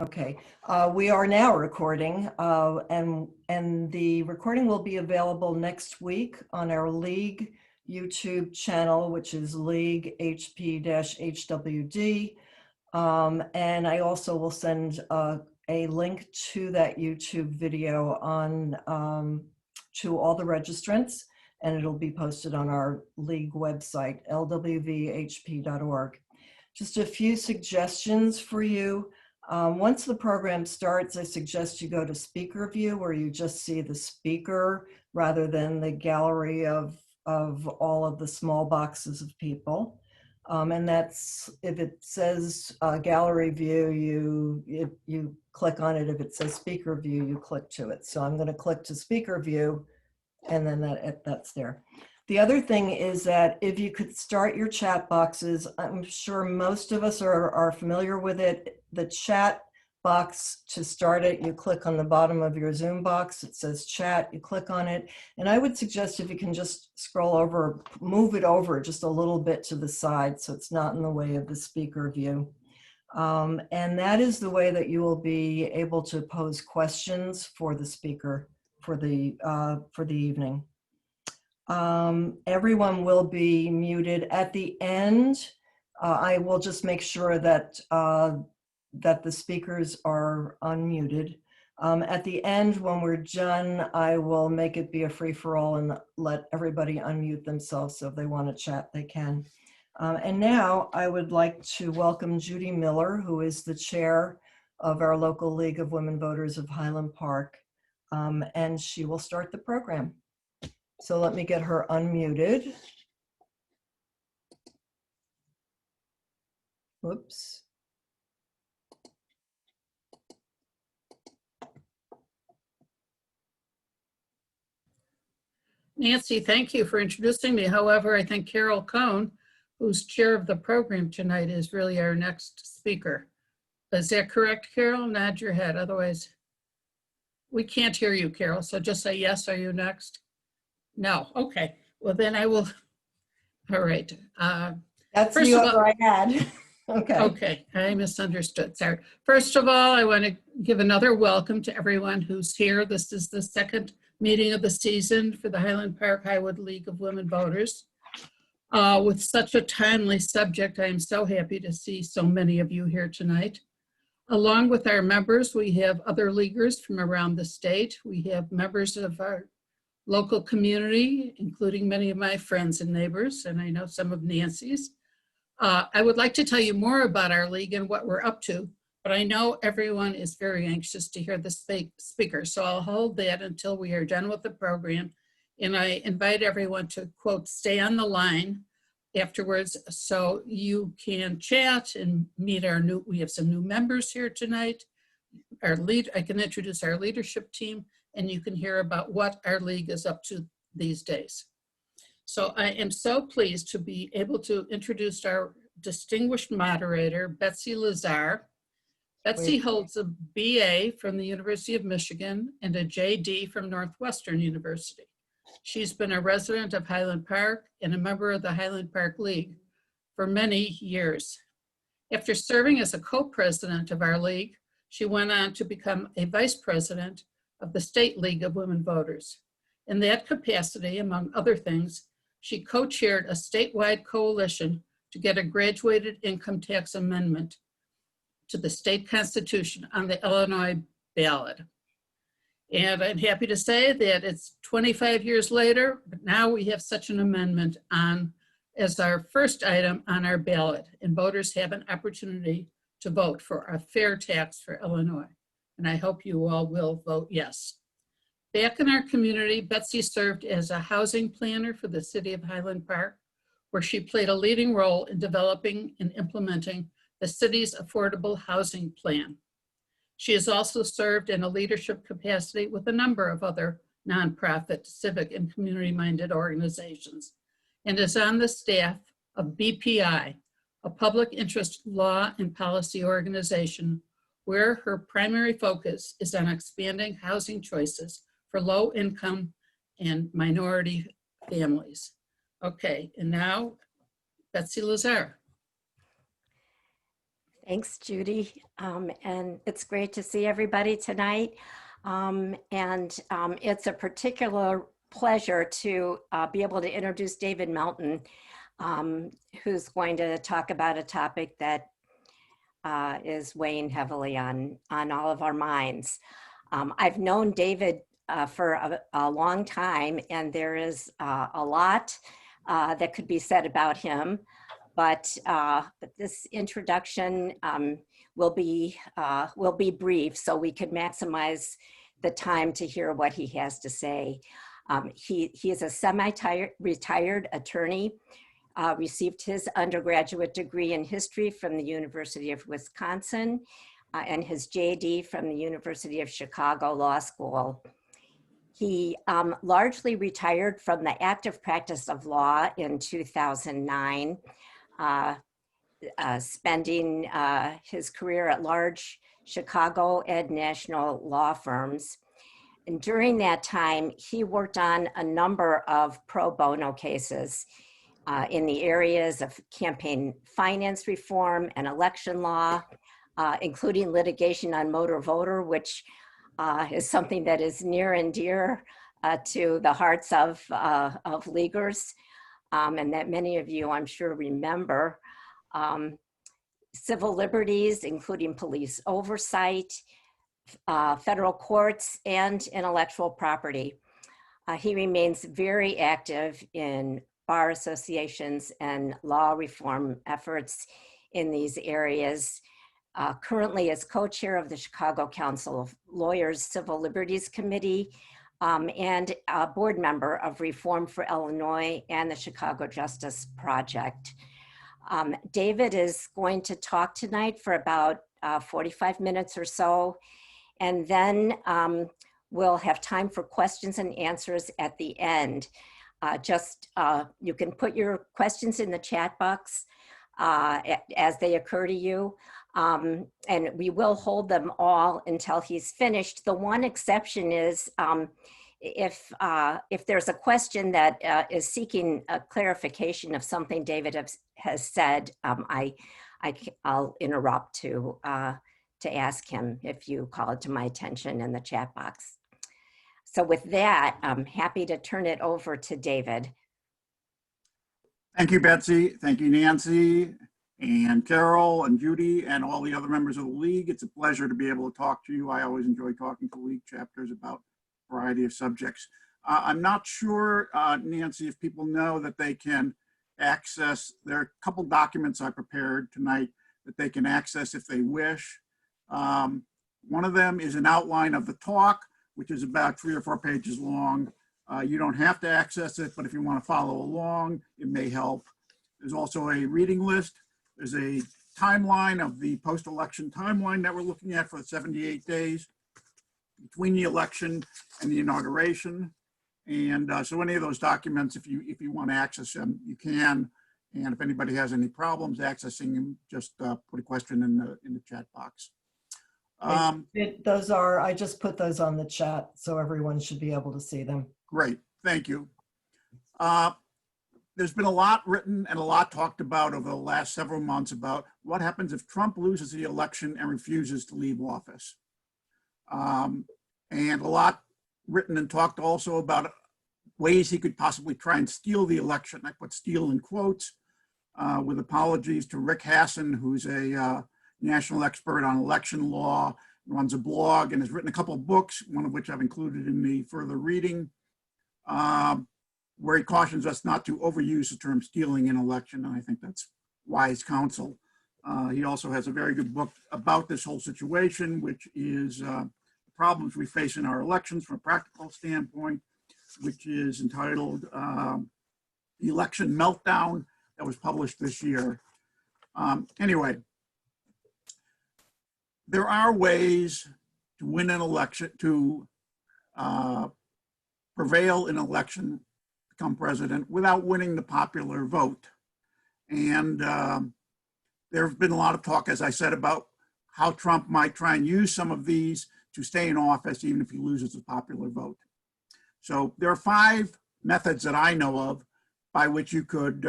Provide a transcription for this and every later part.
Okay, we are now recording, and the recording will be available next week on our League YouTube channel, which is League HP-HWD. And I also will send a link to that YouTube video on to all the registrants, and it'll be posted on our League website, lwvhp.org. Just a few suggestions for you. Once the program starts, I suggest you go to speaker view, where you just see the speaker rather than the gallery of all of the small boxes of people. And that's, if it says gallery view, you click on it. If it says speaker view, you click to it. So I'm going to click to speaker view, and then that's there. The other thing is that if you could start your chat boxes, I'm sure most of us are familiar with it. The chat box, to start it, you click on the bottom of your Zoom box. It says chat, you click on it. And I would suggest if you can just scroll over, move it over just a little bit to the side so it's not in the way of the speaker view. And that is the way that you will be able to pose questions for the speaker for the evening. Everyone will be muted at the end. I will just make sure that that the speakers are unmuted. At the end, when we're done, I will make it be a free-for-all and let everybody unmute themselves, so if they want to chat, they can. And now I would like to welcome Judy Miller, who is the chair of our local League of Women Voters of Highland Park, and she will start the program. So let me get her unmuted. Whoops. Nancy, thank you for introducing me. However, I think Carol Cohn, who's chair of the program tonight, is really our next speaker. Is that correct, Carol? Nod your head, otherwise we can't hear you, Carol. So just say yes, are you next? No, okay. Well, then I will, all right. That's the order I had. Okay. Okay, I misunderstood, sorry. First of all, I want to give another welcome to everyone who's here. This is the second meeting of the season for the Highland Park-Highwood League of Women Voters. With such a timely subject, I am so happy to see so many of you here tonight. Along with our members, we have other leaguers from around the state. We have members of our local community, including many of my friends and neighbors, and I know some of Nancy's. I would like to tell you more about our league and what we're up to, but I know everyone is very anxious to hear the speaker, so I'll hold that until we are done with the program. And I invite everyone to, quote, stay on the line afterwards so you can chat and meet our we have some new members here tonight. I can introduce our leadership team, and you can hear about what our league is up to these days. So I am so pleased to be able to introduce our distinguished moderator, Betsy Lazar. Betsy holds a BA from the University of Michigan and a JD from Northwestern University. She's been a resident of Highland Park and a member of the Highland Park League for many years. After serving as a co-president of our league, she went on to become a vice president of the State League of Women Voters. In that capacity, among other things, she co-chaired a statewide coalition to get a graduated income tax amendment to the state constitution on the Illinois ballot. And I'm happy to say that it's 25 years later, but now we have such an amendment on as our first item on our ballot, and voters have an opportunity to vote for a fair tax for Illinois. And I hope you all will vote yes. Back in our community, Betsy served as a housing planner for the city of Highland Park, where she played a leading role in developing and implementing the city's affordable housing plan. She has also served in a leadership capacity with a number of other nonprofit, civic, and community-minded organizations, and is on the staff of BPI, a public interest law and policy organization where her primary focus is on expanding housing choices for low-income and minority families. Okay, and now Betsy Lazar. Thanks, Judy. And it's great to see everybody tonight. It's a particular pleasure to be able to introduce David Melton, who's going to talk about a topic that is weighing heavily on all of our minds. I've known David for a long time, and there is a lot that could be said about him. But this introduction will be brief, so we could maximize the time to hear what he has to say. He is a semi-retired attorney, received his undergraduate degree in history from the University of Wisconsin and his JD from the University of Chicago Law School. He largely retired from the active practice of law in 2009. Spending his career at large Chicago and national law firms. And during that time, he worked on a number of pro bono cases in the areas of campaign finance reform and election law, including litigation on motor voter, which is something that is near and dear to the hearts of leaguers. And that many of you, I'm sure, remember. Civil liberties, including police oversight, federal courts, and intellectual property. He remains very active in bar associations and law reform efforts in these areas. Currently is co-chair of the Chicago Council of Lawyers Civil Liberties Committee, and a board member of Reform for Illinois and the Chicago Justice Project. David is going to talk tonight for about 45 minutes or so, and then we'll have time for questions and answers at the end. You can put your questions in the chat box as they occur to you. And we will hold them all until he's finished. The one exception is if there's a question that is seeking a clarification of something David has said, I'll interrupt to ask him if you call it to my attention in the chat box. So with that, I'm happy to turn it over to David. Thank you, Betsy. Thank you, Nancy, and Carol, and Judy, and all the other members of the League. It's a pleasure to be able to talk to you. I always enjoy talking to League chapters about a variety of subjects. I'm not sure, Nancy, if people know that they can access, there are a couple documents I prepared tonight that they can access if they wish. One of them is an outline of the talk, which is about 3 or 4 pages long. You don't have to access it, but if you want to follow along, it may help. There's also a reading list. There's a timeline of the post-election timeline that we're looking at for the 78 days between the election and the inauguration. And so any of those documents, if you want to access them, you can. And if anybody has any problems accessing them, just put a question in the chat box. I just put those on the chat, so everyone should be able to see them. Great, thank you. There's been a lot written and a lot talked about over the last several months about what happens if Trump loses the election and refuses to leave office. And a lot written and talked also about ways he could possibly try and steal the election. I put steal in quotes, with apologies to Rick Hasson, who's a national expert on election law, runs a blog, and has written a couple of books, one of which I've included in the further reading, where he cautions us not to overuse the term stealing an election, and I think that's wise counsel. He also has a very good book about this whole situation, which is the problems we face in our elections from a practical standpoint, which is entitled The Election Meltdown, that was published this year. Anyway, there are ways to win an election, to prevail in an election, become president without winning the popular vote. And there have been a lot of talk, as I said, about how Trump might try and use some of these to stay in office, even if he loses the popular vote. So there are 5 methods that I know of by which you could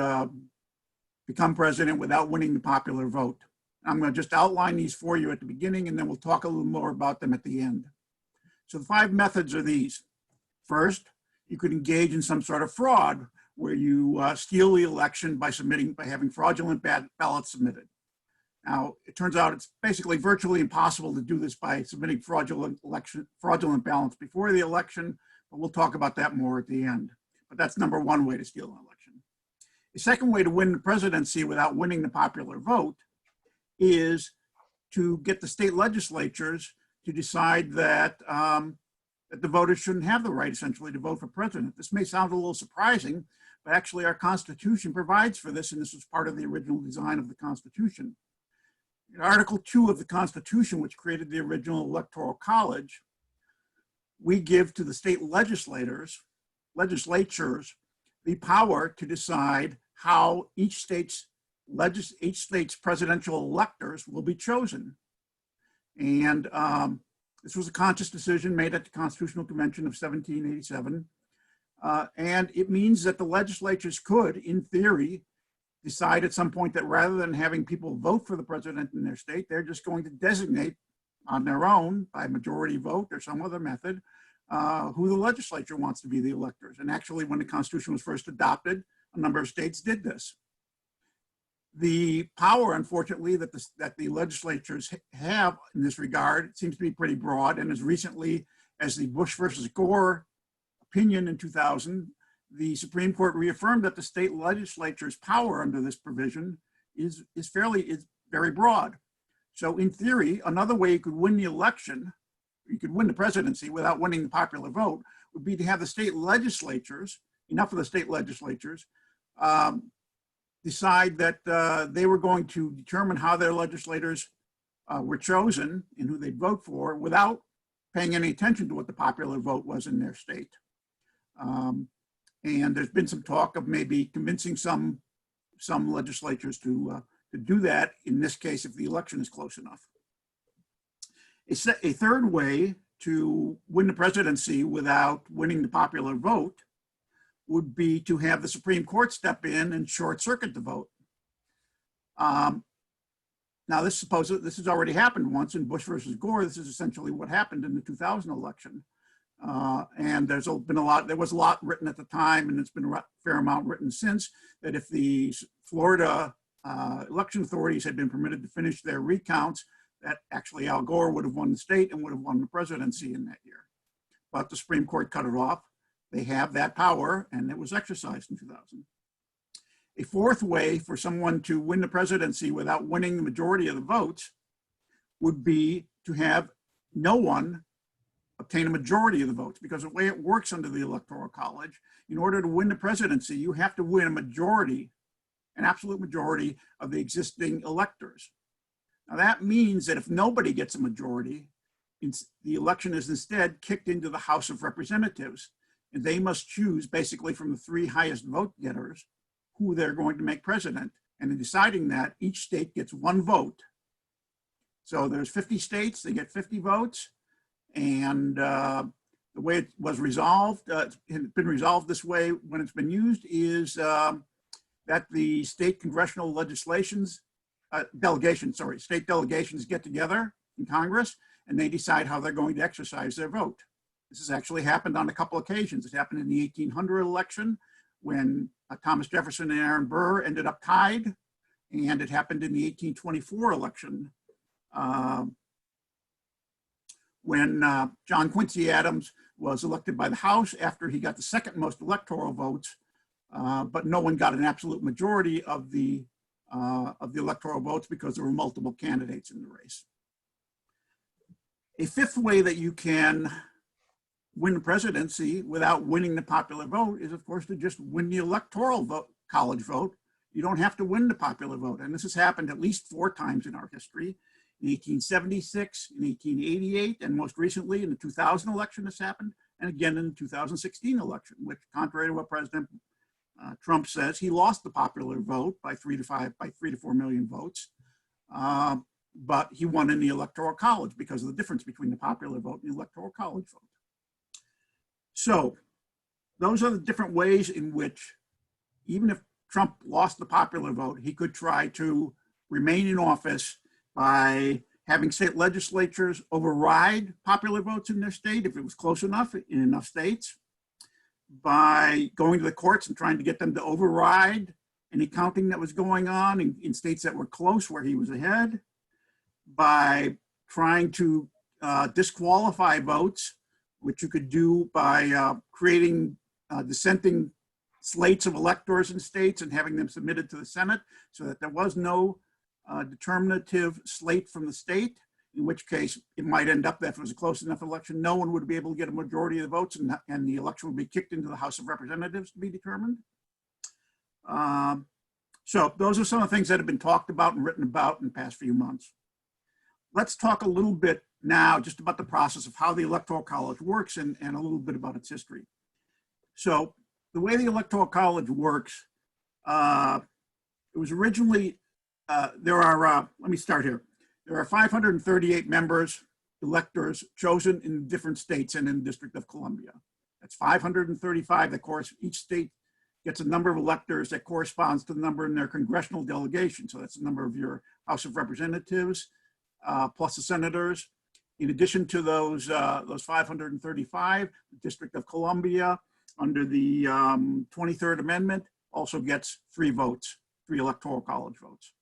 become president without winning the popular vote. I'm going to just outline these for you at the beginning, and then we'll talk a little more about them at the end. So the 5 methods are these. First, you could engage in some sort of fraud where you steal the election by having fraudulent ballots submitted. Now, it turns out it's basically virtually impossible to do this by submitting fraudulent ballots before the election, but we'll talk about that more at the end. But that's number 1 way to steal an election. The second way to win the presidency without winning the popular vote is to get the state legislatures to decide that, that the voters shouldn't have the right, essentially, to vote for president. This may sound a little surprising, but actually our Constitution provides for this, and this was part of the original design of the Constitution. In Article 2 of the Constitution, which created the original Electoral College, we give to the state legislatures the power to decide how each state's presidential electors will be chosen. And this was a conscious decision made at the Constitutional Convention of 1787. And it means that the legislatures could, in theory, decide at some point that rather than having people vote for the president in their state, they're just going to designate on their own by majority vote or some other method who the legislature wants to be the electors. And actually, when the Constitution was first adopted, a number of states did this. The power, unfortunately, that the legislatures have in this regard seems to be pretty broad. And as recently as the Bush versus Gore opinion in 2000, the Supreme Court reaffirmed that the state legislature's power under this provision is very broad. So in theory, another way you could win the election, you could win the presidency without winning the popular vote, would be to have the state legislatures, enough of the state legislatures, decide that they were going to determine how their legislators were chosen and who they'd vote for without paying any attention to what the popular vote was in their state. And there's been some talk of maybe convincing some legislatures to do that, in this case, if the election is close enough. A third way to win the presidency without winning the popular vote would be to have the Supreme Court step in and short circuit the vote. Now, this has already happened once in Bush versus Gore. This is essentially what happened in the 2000 election. And there was a lot written at the time, and it's been a fair amount written since, that if the Florida election authorities had been permitted to finish their recounts, that actually Al Gore would have won the state and would have won the presidency in that year. But the Supreme Court cut it off. They have that power, and it was exercised in 2000. A fourth way for someone to win the presidency without winning the majority of the votes would be to have no one obtain a majority of the votes, because the way it works under the Electoral College, in order to win the presidency, you have to win a majority, an absolute majority of the existing electors. Now that means that if nobody gets a majority, the election is instead kicked into the House of Representatives, and they must choose basically from the 3 highest vote getters who they're going to make president. And in deciding that, each state gets 1 vote. So there's 50 states, they get 50 votes. And the way it was resolved, it's been resolved this way when it's been used, is that the state congressional state delegations get together in Congress, and they decide how they're going to exercise their vote. This has actually happened on a couple occasions. It happened in the 1800 election when Thomas Jefferson and Aaron Burr ended up tied, and it happened in the 1824 election when John Quincy Adams was elected by the House after he got the 2nd most electoral votes, but no one got an absolute majority of the electoral votes because there were multiple candidates in the race. A fifth way that you can win the presidency without winning the popular vote is, of course, to just win the electoral college vote. You don't have to win the popular vote. And this has happened at least 4 times in our history. In 1876, in 1888, and most recently in the 2000 election this happened, and again in the 2016 election, which, contrary to what President Trump says, he lost the popular vote by 3 to 4 million votes, but he won in the Electoral College because of the difference between the popular vote and the Electoral College vote. So those are the different ways in which, even if Trump lost the popular vote, he could try to remain in office by having state legislatures override popular votes in their state if it was close enough in enough states, by going to the courts and trying to get them to override any counting that was going on in states that were close where he was ahead, by trying to disqualify votes, which you could do by creating dissenting slates of electors in states and having them submitted to the Senate so that there was no determinative slate from the state, in which case it might end up that if it was a close enough election, no one would be able to get a majority of the votes and the election would be kicked into the House of Representatives to be determined. So those are some of the things that have been talked about and written about in the past few months. Let's talk a little bit now just about the process of how the Electoral College works and a little bit about its history. So the way the Electoral College works, it was originally, let me start here. There are 538 members, electors, chosen in different states and in the District of Columbia. That's 535. Of course, each state gets a number of electors that corresponds to the number in their congressional delegation. So that's the number of your House of Representatives, plus the senators. In addition to those 535, the District of Columbia, under the 23rd Amendment, also gets 3 votes, 3 Electoral College votes.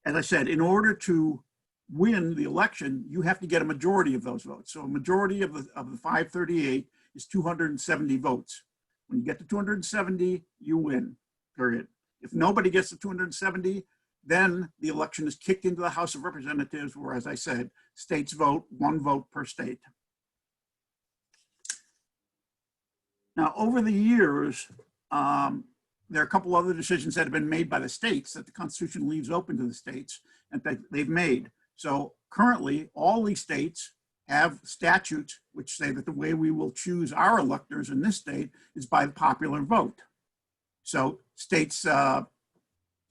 As I said, in order to win the election, you have to get a majority of those votes. So a majority of the 538 is 270 votes. When you get to 270, you win, period. If nobody gets to 270, then the election is kicked into the House of Representatives, where, as I said, states vote, 1 vote per state. Now, over the years, there are a couple other decisions that have been made by the states that the Constitution leaves open to the states and that they've made. So currently, all these states have statutes which say that the way we will choose our electors in this state is by the popular vote. So states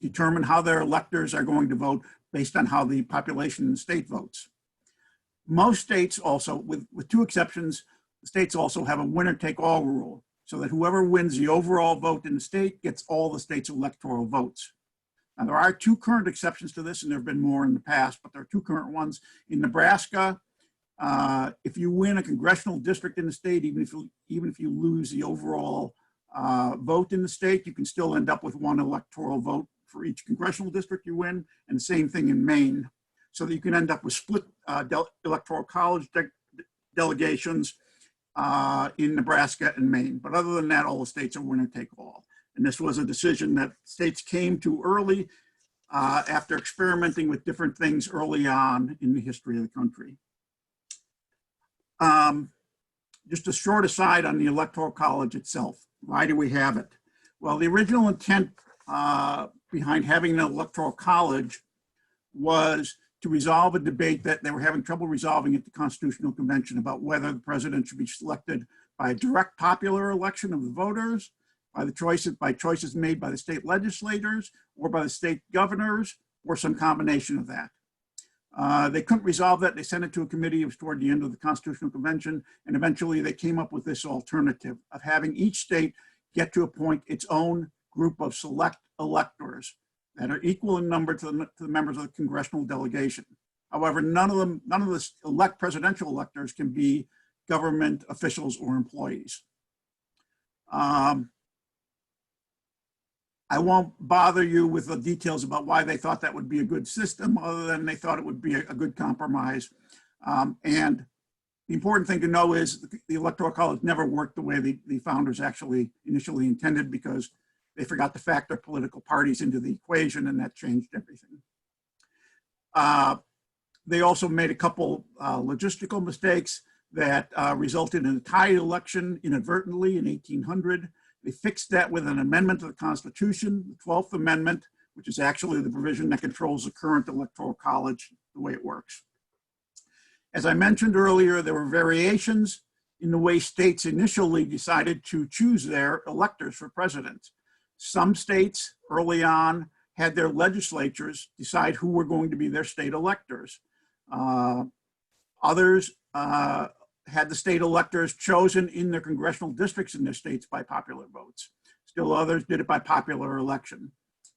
determine how their electors are going to vote based on how the population in the state votes. Most states also, with 2 exceptions, the states also have a winner-take-all rule, so that whoever wins the overall vote in the state gets all the state's electoral votes. Now, there are 2 current exceptions to this, and there have been more in the past, but there are 2 current ones. In Nebraska, if you win a congressional district in the state, even if you lose the overall vote in the state, you can still end up with 1 electoral vote for each congressional district you win, and the same thing in Maine, so that you can end up with split electoral college delegations in Nebraska and Maine. But other than that, all the states are winner take all. And this was a decision that states came to early after experimenting with different things early on in the history of the country. Just a short aside on the Electoral College itself. Why do we have it? Well, the original intent behind having an Electoral College was to resolve a debate that they were having trouble resolving at the Constitutional Convention about whether the president should be selected by a direct popular election of the voters, by choices made by the state legislators, or by the state governors, or some combination of that. They couldn't resolve that. They sent it to a committee. It was toward the end of the Constitutional Convention, and eventually they came up with this alternative of having each state get to appoint its own group of select electors that are equal in number to the members of the congressional delegation. However, none of the presidential electors can be government officials or employees. I won't bother you with the details about why they thought that would be a good system, other than they thought it would be a good compromise. And the important thing to know is the Electoral College never worked the way the founders actually initially intended, because they forgot to factor political parties into the equation, and that changed everything. They also made a couple logistical mistakes that resulted in a tied election inadvertently in 1800. They fixed that with an amendment to the Constitution, the 12th Amendment, which is actually the provision that controls the current Electoral College, the way it works. As I mentioned earlier, there were variations in the way states initially decided to choose their electors for president. Some states early on had their legislatures decide who were going to be their state electors. Others had the state electors chosen in their congressional districts in their states by popular votes. Still others did it by popular election.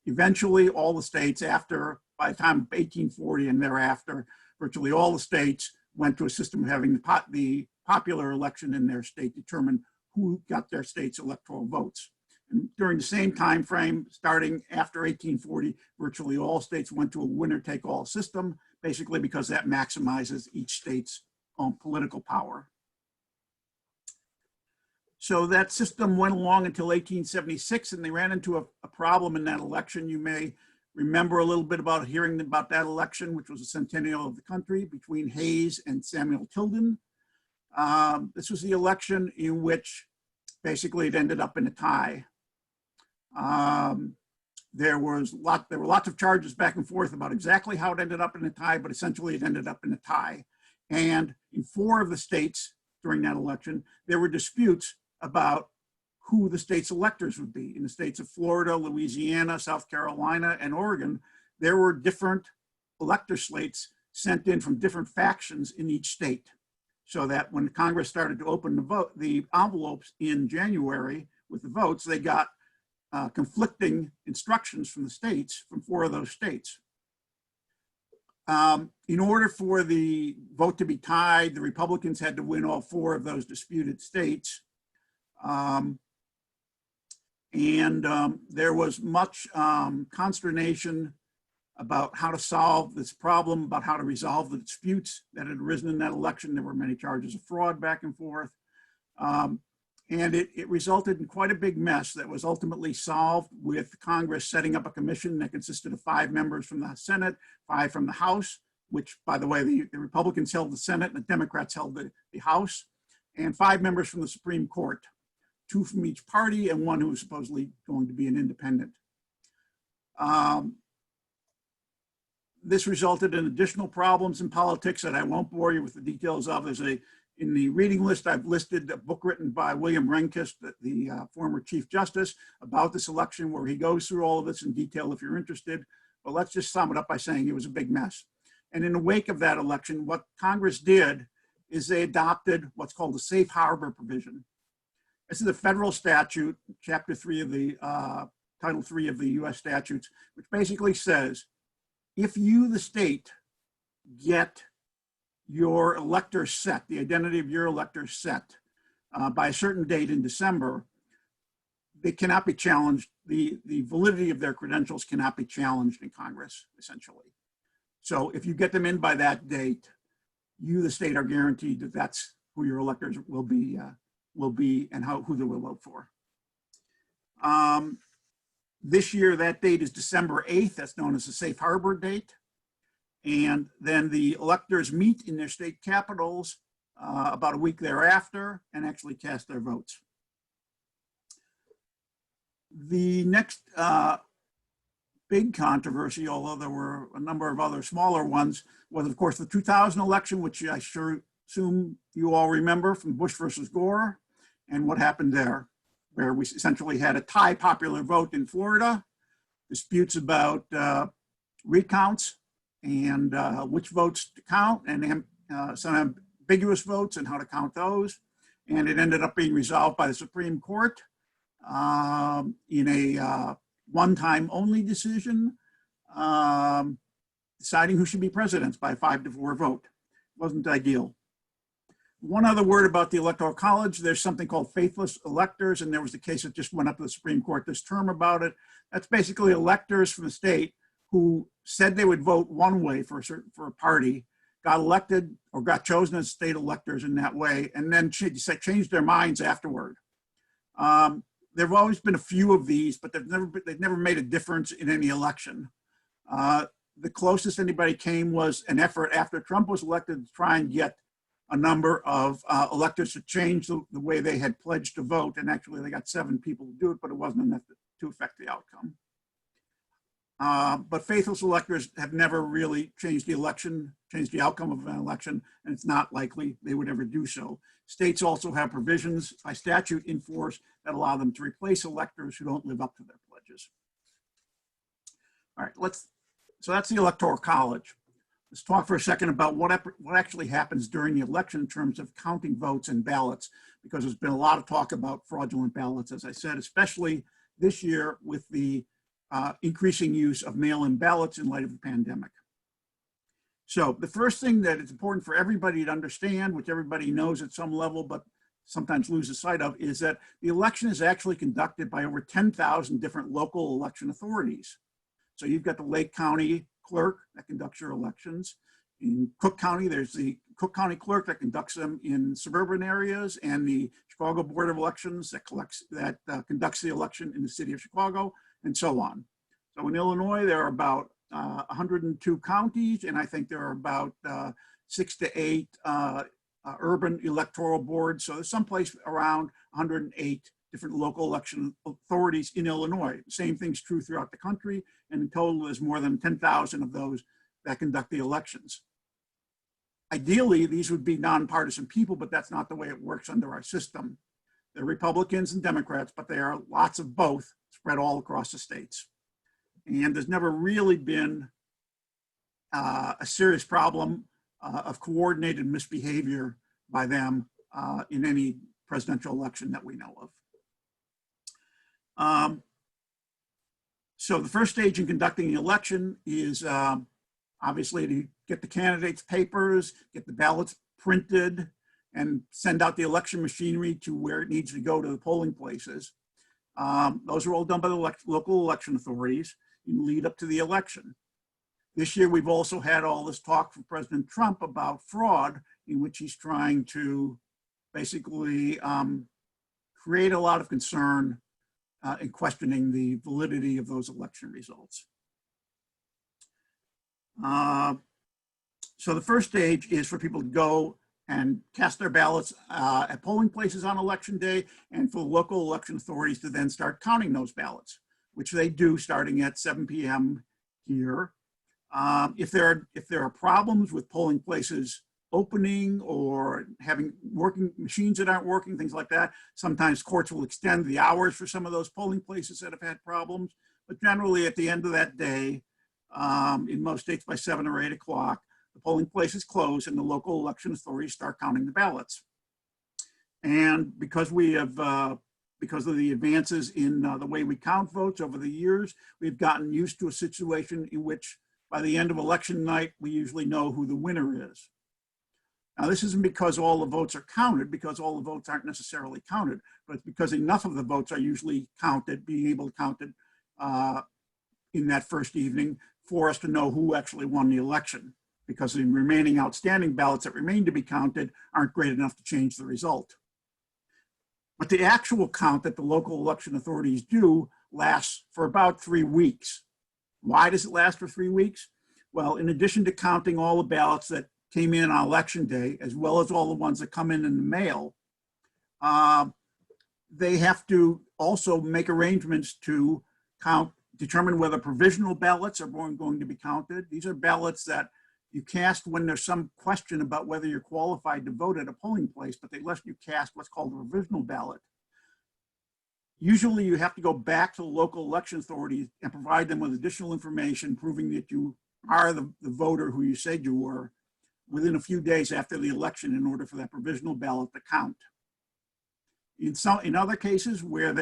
Eventually, all the states, after by the time of 1840 and thereafter, virtually all the states went to a system of having the popular election in their state determine who got their state's electoral votes. And during the same time frame, starting after 1840, virtually all states went to a winner-take-all system, basically because that maximizes each state's own political power. So that system went along until 1876, and they ran into a problem in that election. You may remember a little bit about hearing about that election, which was a centennial of the country, between Hayes and Samuel Tilden. This was the election in which basically it ended up in a tie. There were lots of charges back and forth about exactly how it ended up in a tie, but essentially it ended up in a tie. And in 4 of the states during that election, there were disputes about who the state's electors would be. In the states of Florida, Louisiana, South Carolina, and Oregon, there were different elector slates sent in from different factions in each state. So that when Congress started to open the envelopes in January with the votes, they got conflicting instructions from the states, from 4 of those states. In order for the vote to be tied, the Republicans had to win all 4 of those disputed states. There was much consternation about how to solve this problem, about how to resolve the disputes that had arisen in that election. There were many charges of fraud back and forth. And it resulted in quite a big mess that was ultimately solved with Congress setting up a commission that consisted of 5 members from the Senate, 5 from the House, which, by the way, the Republicans held the Senate and the Democrats held the House, and 5 members from the Supreme Court, 2 from each party and 1 who was supposedly going to be an independent. This resulted in additional problems in politics that I won't bore you with the details of. In the reading list, I've listed a book written by William Rehnquist, the former Chief Justice, about this election, where he goes through all of this in detail if you're interested. But let's just sum it up by saying it was a big mess. And in the wake of that election, what Congress did is they adopted what's called the safe harbor provision. This is a federal statute, Chapter 3 of the Title 3 of the US statutes, which basically says, if you, the state, get your electors set, the identity of your electors set by a certain date in December, they cannot be challenged. The validity of their credentials cannot be challenged in Congress, essentially. So if you get them in by that date, you, the state, are guaranteed that that's who your electors will be and who they will vote for. This year, that date is December 8th. That's known as the safe harbor date. And then the electors meet in their state capitals about a week thereafter and actually cast their votes. The next big controversy, although there were a number of other smaller ones, was of course the 2000 election, which I sure assume you all remember, from Bush versus Gore, and what happened there, where we essentially had a tie popular vote in Florida, disputes about recounts and which votes to count, and some ambiguous votes and how to count those. And it ended up being resolved by the Supreme Court in a one-time only decision, deciding who should be president by a 5-4 vote. Wasn't ideal. One other word about the Electoral College. There's something called faithless electors, and there was a case that just went up to the Supreme Court this term about it. That's basically electors from the state who said they would vote one way for a party, got elected or got chosen as state electors in that way, and then changed their minds afterward. There have always been a few of these, but they've never made a difference in any election. The closest anybody came was an effort after Trump was elected to try and get a number of electors to change the way they had pledged to vote. And actually they got 7 people to do it, but it wasn't enough to affect the outcome. But faithless electors have never really changed the outcome of an election, and it's not likely they would ever do so. States also have provisions by statute in force that allow them to replace electors who don't live up to their pledges. All right, so that's the Electoral College. Let's talk for a second about what actually happens during the election in terms of counting votes and ballots, because there's been a lot of talk about fraudulent ballots, as I said, especially this year with the increasing use of mail-in ballots in light of the pandemic. So the first thing that is important for everybody to understand, which everybody knows at some level, but sometimes loses sight of, is that the election is actually conducted by over 10,000 different local election authorities. So you've got the Lake County clerk that conducts your elections. In Cook County, there's the Cook County clerk that conducts them in suburban areas, and the Chicago Board of Elections that conducts the election in the city of Chicago, and so on. So in Illinois, there are about 102 counties, and I think there are about 6 to 8 urban electoral boards. So there's someplace around 108 different local election authorities in Illinois. The same thing's true throughout the country, and in total, there's more than 10,000 of those that conduct the elections. Ideally, these would be nonpartisan people, but that's not the way it works under our system. They're Republicans and Democrats, but there are lots of both spread all across the states. And there's never really been a serious problem of coordinated misbehavior by them in any presidential election that we know of. So the first stage in conducting the election is obviously to get the candidates' papers, get the ballots printed, and send out the election machinery to where it needs to go to the polling places. Those are all done by the local election authorities in lead up to the election. This year, we've also had all this talk from President Trump about fraud, in which he's trying to basically create a lot of concern in questioning the validity of those election results. So the first stage is for people to go and cast their ballots at polling places on election day, and for local election authorities to then start counting those ballots, which they do starting at 7 p.m. here. If there are problems with polling places opening or having working machines that aren't working, things like that, sometimes courts will extend the hours for some of those polling places that have had problems. But generally, at the end of that day, in most states by 7 or 8 o'clock, the polling places close and the local election authorities start counting the ballots. And because we have, because of the advances in the way we count votes over the years, we've gotten used to a situation in which by the end of election night, we usually know who the winner is. Now, this isn't because all the votes are counted, because all the votes aren't necessarily counted, but it's because enough of the votes are usually counted, being able to count it in that first evening for us to know who actually won the election, because the remaining outstanding ballots that remain to be counted aren't great enough to change the result. But the actual count that the local election authorities do lasts for about 3 weeks. Why does it last for 3 weeks? Well, in addition to counting all the ballots that came in on election day, as well as all the ones that come in the mail, they have to also make arrangements to determine whether provisional ballots are going to be counted. These are ballots that you cast when there's some question about whether you're qualified to vote at a polling place, but they let you cast what's called a provisional ballot. Usually you have to go back to the local election authorities and provide them with additional information proving that you are the voter who you said you were within a few days after the election in order for that provisional ballot to count. In other cases where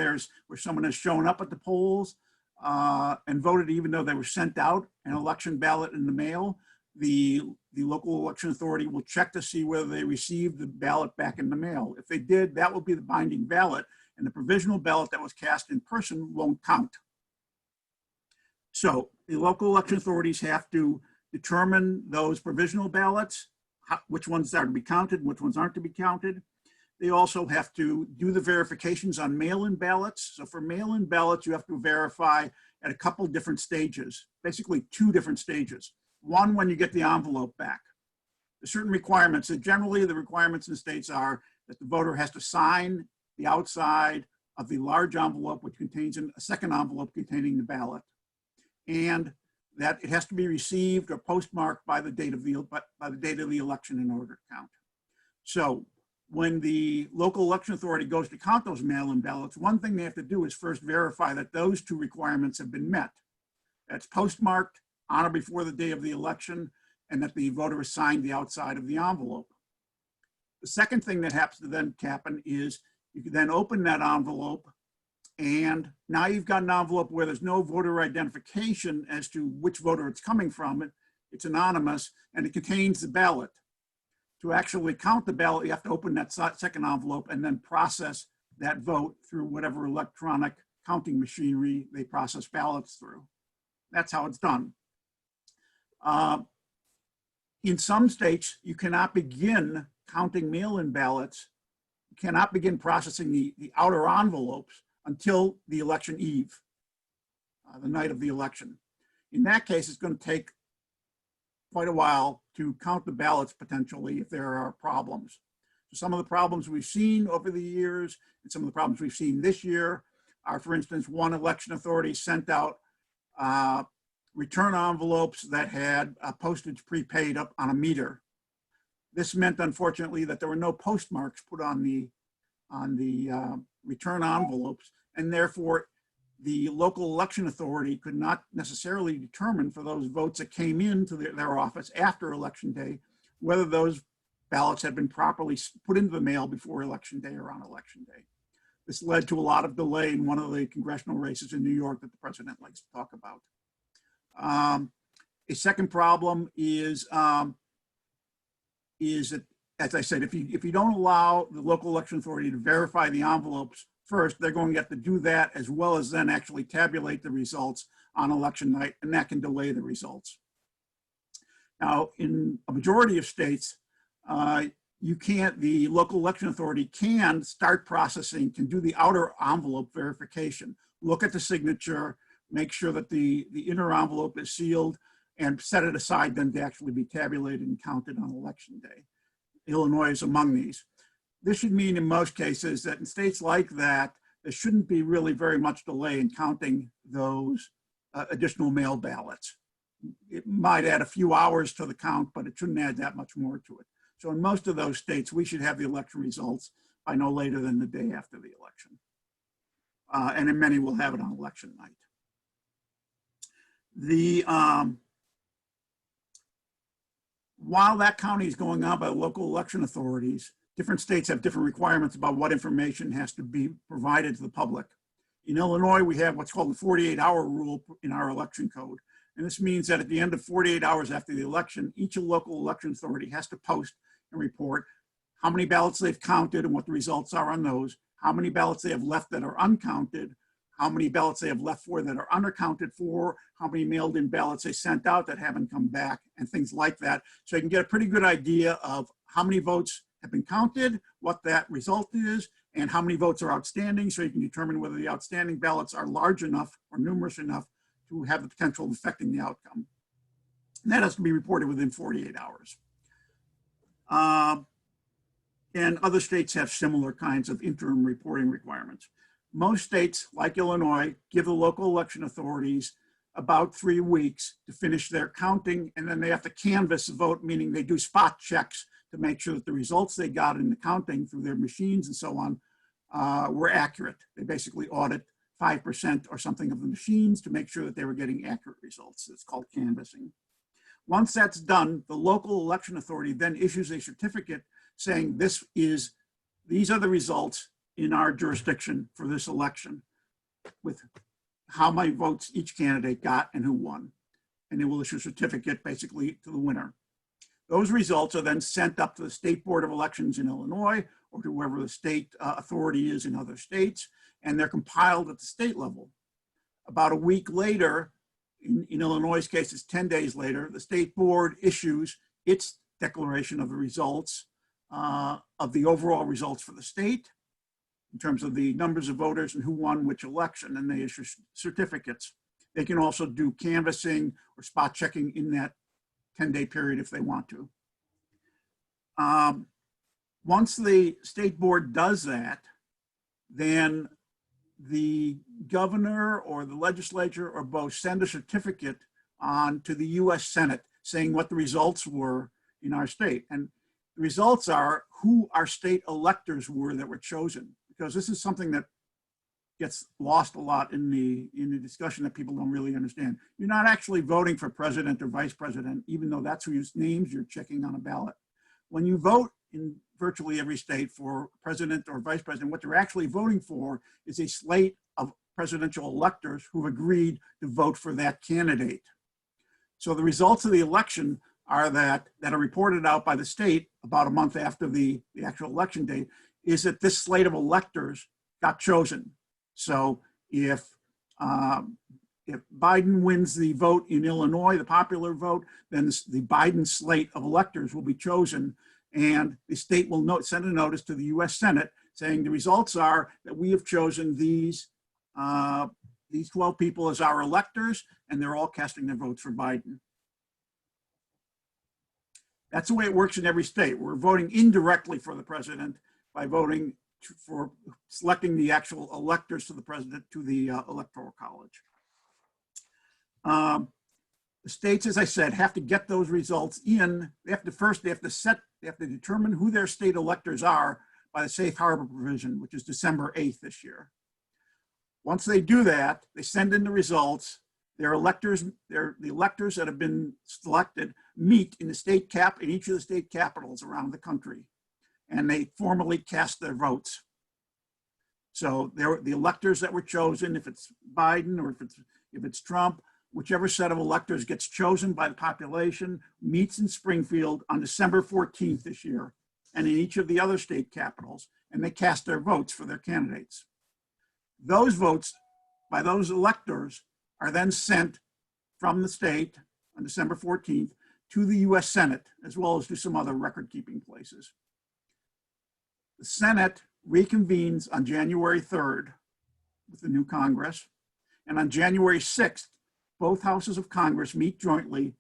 someone has shown up at the polls and voted even though they were sent out an election ballot in the mail, the local election authority will check to see whether they received the ballot back in the mail. If they did, that will be the binding ballot, and the provisional ballot that was cast in person won't count. So the local election authorities have to determine those provisional ballots, which ones are to be counted, which ones aren't to be counted. They also have to do the verifications on mail-in ballots. So for mail-in ballots, you have to verify at a couple different stages, basically 2 different stages. One, when you get the envelope back. There's certain requirements. So generally, the requirements in the states are that the voter has to sign the outside of the large envelope, which contains a second envelope containing the ballot, and that it has to be received or postmarked by the date of the election in order to count. So when the local election authority goes to count those mail-in ballots, one thing they have to do is first verify that those 2 requirements have been met. That's postmarked on or before the day of the election, and that the voter has signed the outside of the envelope. The second thing that happens to then happen is you can then open that envelope And now you've got an envelope where there's no voter identification as to which voter it's coming from. It's anonymous, and it contains the ballot. To actually count the ballot, you have to open that second envelope and then process that vote through whatever electronic counting machinery they process ballots through. That's how it's done. In some states, you cannot begin counting mail-in ballots, you cannot begin processing the outer envelopes until the election eve, the night of the election. In that case, it's going to take quite a while to count the ballots potentially if there are problems. So some of the problems we've seen over the years and some of the problems we've seen this year are, for instance, one election authority sent out return envelopes that had postage prepaid up on a meter. This meant, unfortunately, that there were no postmarks put on the return envelopes, and therefore the local election authority could not necessarily determine for those votes that came into their office after election day whether those ballots had been properly put into the mail before election day or on election day. This led to a lot of delay in one of the congressional races in New York that the president likes to talk about. A second problem is that, as I said, if you don't allow the local election authority to verify the envelopes first, they're going to have to do that as well as then actually tabulate the results on election night, and that can delay the results. Now, in a majority of states, the local election authority can start processing, can do the outer envelope verification, look at the signature, make sure that the inner envelope is sealed, and set it aside then to actually be tabulated and counted on election day. Illinois is among these. This should mean in most cases that in states like that, there shouldn't be really very much delay in counting those additional mail ballots. It might add a few hours to the count, but it shouldn't add that much more to it. So in most of those states, we should have the election results by no later than the day after the election. And in many, we'll have it on election night. While that counting is going on by local election authorities, different states have different requirements about what information has to be provided to the public. In Illinois, we have what's called the 48-hour rule in our election code. And this means that at the end of 48 hours after the election, each local election authority has to post and report how many ballots they've counted and what the results are on those, how many ballots they have left that are uncounted, how many ballots they have left for that are unaccounted for, how many mailed in ballots they sent out that haven't come back, and things like that. So you can get a pretty good idea of how many votes have been counted, what that result is, and how many votes are outstanding, so you can determine whether the outstanding ballots are large enough or numerous enough to have the potential of affecting the outcome. And that has to be reported within 48 hours. And other states have similar kinds of interim reporting requirements. Most states, like Illinois, give the local election authorities about 3 weeks to finish their counting, and then they have to canvass the vote, meaning they do spot checks to make sure that the results they got in the counting through their machines and so on were accurate. They basically audit 5% or something of the machines to make sure that they were getting accurate results. It's called canvassing. Once that's done, the local election authority then issues a certificate saying these are the results in our jurisdiction for this election, with how many votes each candidate got and who won. And they will issue a certificate basically to the winner. Those results are then sent up to the State Board of Elections in Illinois or to wherever the state authority is in other states, and they're compiled at the state level. About a week later, in Illinois' case, it's 10 days later, the state board issues its declaration of the results of the overall results for the state in terms of the numbers of voters and who won which election, and they issue certificates. They can also do canvassing or spot checking in that 10-day period if they want to. Once the state board does that, then the governor or the legislature or both send a certificate on to the US Senate saying what the results were in our state. And the results are who our state electors were that were chosen, because this is something that gets lost a lot in the discussion that people don't really understand. You're not actually voting for president or vice president, even though that's whose names you're checking on a ballot. When you vote in virtually every state for president or vice president, what they're actually voting for is a slate of presidential electors who've agreed to vote for that candidate. So the results of the election are that are reported out by the state about a month after the actual election date, is that this slate of electors got chosen. So if Biden wins the vote in Illinois, the popular vote, then the Biden slate of electors will be chosen, and the state will send a notice to the U.S. Senate saying the results are that we have chosen these 12 people as our electors, and they're all casting their votes for Biden. That's the way it works in every state. We're voting indirectly for the president by voting for selecting the actual electors to the president, to the Electoral College. The states, as I said, have to get those results in. They have to determine who their state electors are by the safe harbor provision, which is December 8th this year. Once they do that, they send in the results. Their electors, the electors that have been selected meet in each of the state capitals around the country, and they formally cast their votes. So the electors that were chosen, if it's Biden or if it's Trump, whichever set of electors gets chosen by the population, meets in Springfield on December 14th this year, and in each of the other state capitals, and they cast their votes for their candidates. Those votes by those electors are then sent from the state on December 14th to the US Senate, as well as to some other record-keeping places. The Senate reconvenes on January 3rd with the new Congress, and on January 6th, both houses of Congress meet jointly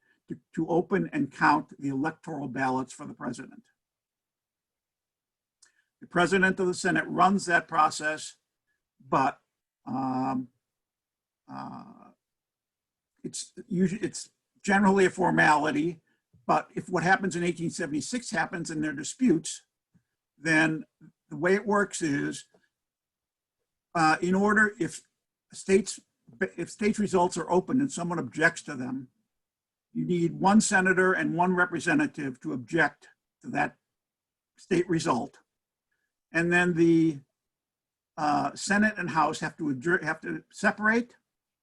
to open and count the electoral ballots for the president. The president of the Senate runs that process, but it's generally a formality. But if what happens in 1876 happens and there are disputes, then the way it works is, if states results are open and someone objects to them, you need one senator and one representative to object to that state result. And then the Senate and House have to separate,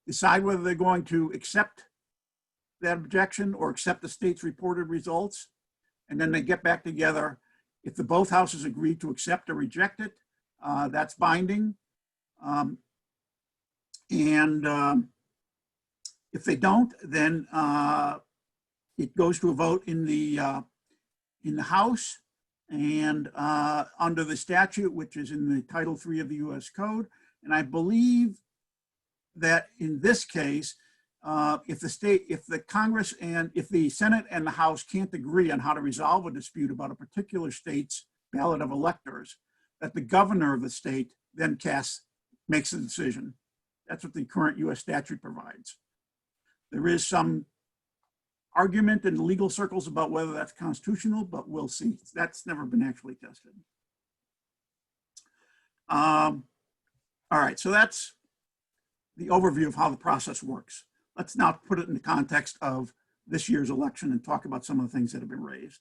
decide whether they're going to accept that objection or accept the state's reported results, and then they get back together. If both houses agree to accept or reject it, that's binding. If they don't, then it goes to a vote in the House, and under the statute, which is in the Title III of the U.S. Code. And I believe that in this case, if the Congress and if the Senate and the House can't agree on how to resolve a dispute about a particular state's ballot of electors, that the governor of the state then makes a decision. That's what the current U.S. statute provides. There is some argument in legal circles about whether that's constitutional, but we'll see. That's never been actually tested. All right, so that's the overview of how the process works. Let's now put it in the context of this year's election and talk about some of the things that have been raised.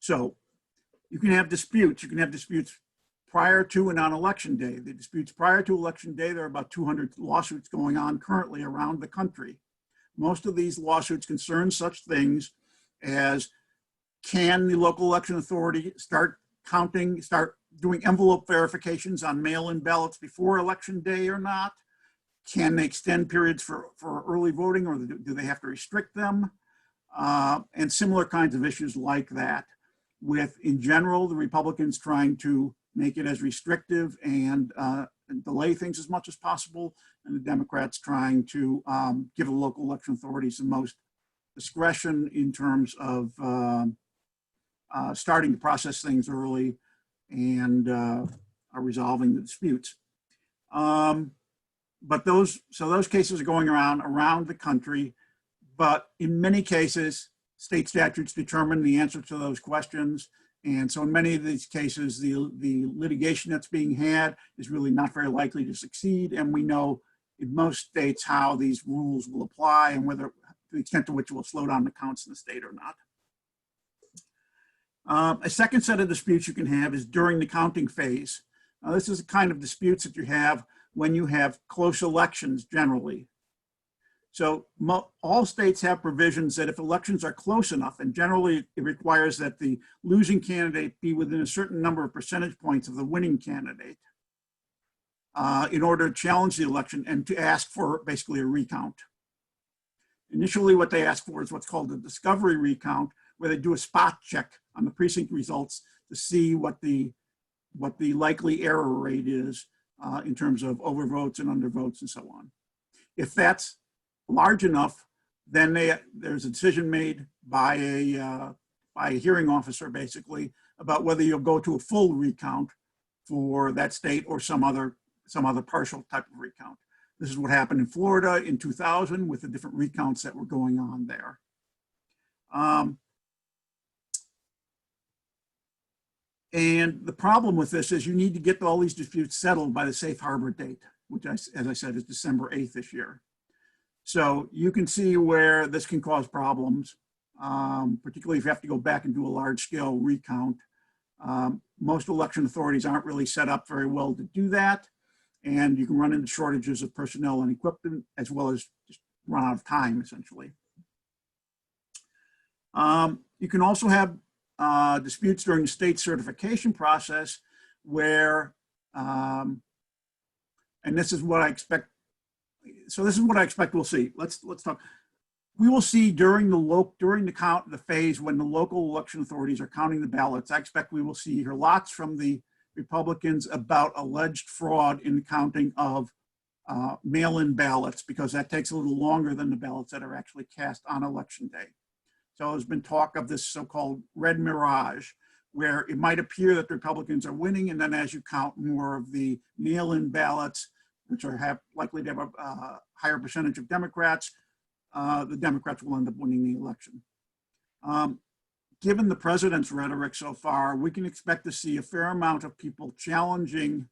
So you can have disputes. You can have disputes prior to and on election day. The disputes prior to election day, there are about 200 lawsuits going on currently around the country. Most of these lawsuits concern such things as, can the local election authority start doing envelope verifications on mail-in ballots before election day or not? Can they extend periods for early voting, or do they have to restrict them? And similar kinds of issues like that, with, in general, the Republicans trying to make it as restrictive and delay things as much as possible, and the Democrats trying to give the local election authorities the most discretion in terms of starting to process things early and resolving the disputes. But those cases are going around the country, but in many cases, state statutes determine the answer to those questions. And so in many of these cases, the litigation that's being had is really not very likely to succeed. And we know in most states how these rules will apply and whether the extent to which it will slow down the counts in the state or not. A second set of disputes you can have is during the counting phase. Now, this is the kind of disputes that you have when you have close elections generally. So all states have provisions that if elections are close enough, and generally it requires that the losing candidate be within a certain number of percentage points of the winning candidate in order to challenge the election and to ask for basically a recount. Initially, what they ask for is what's called a discovery recount, where they do a spot check on the precinct results to see what the likely error rate is in terms of overvotes and undervotes and so on. If that's large enough, then there's a decision made by a hearing officer, basically, about whether you'll go to a full recount for that state or some other partial type of recount. This is what happened in Florida in 2000 with the different recounts that were going on there. And the problem with this is you need to get all these disputes settled by the safe harbor date, which, as I said, is December 8th this year. So you can see where this can cause problems, particularly if you have to go back and do a large scale recount. Most election authorities aren't really set up very well to do that. And you can run into shortages of personnel and equipment, as well as just run out of time, essentially. You can also have disputes during the state certification process where, and this is what I expect. So this is what I expect we'll see. Let's talk. We will see during the phase when the local election authorities are counting the ballots. I expect we will see here lots from the Republicans about alleged fraud in the counting of mail-in ballots, because that takes a little longer than the ballots that are actually cast on election day. So there's been talk of this so-called red mirage, where it might appear that the Republicans are winning, and then as you count more of the mail-in ballots, which are likely to have a higher percentage of Democrats, the Democrats will end up winning the election. Given the president's rhetoric so far, we can expect to see a fair amount of people challenging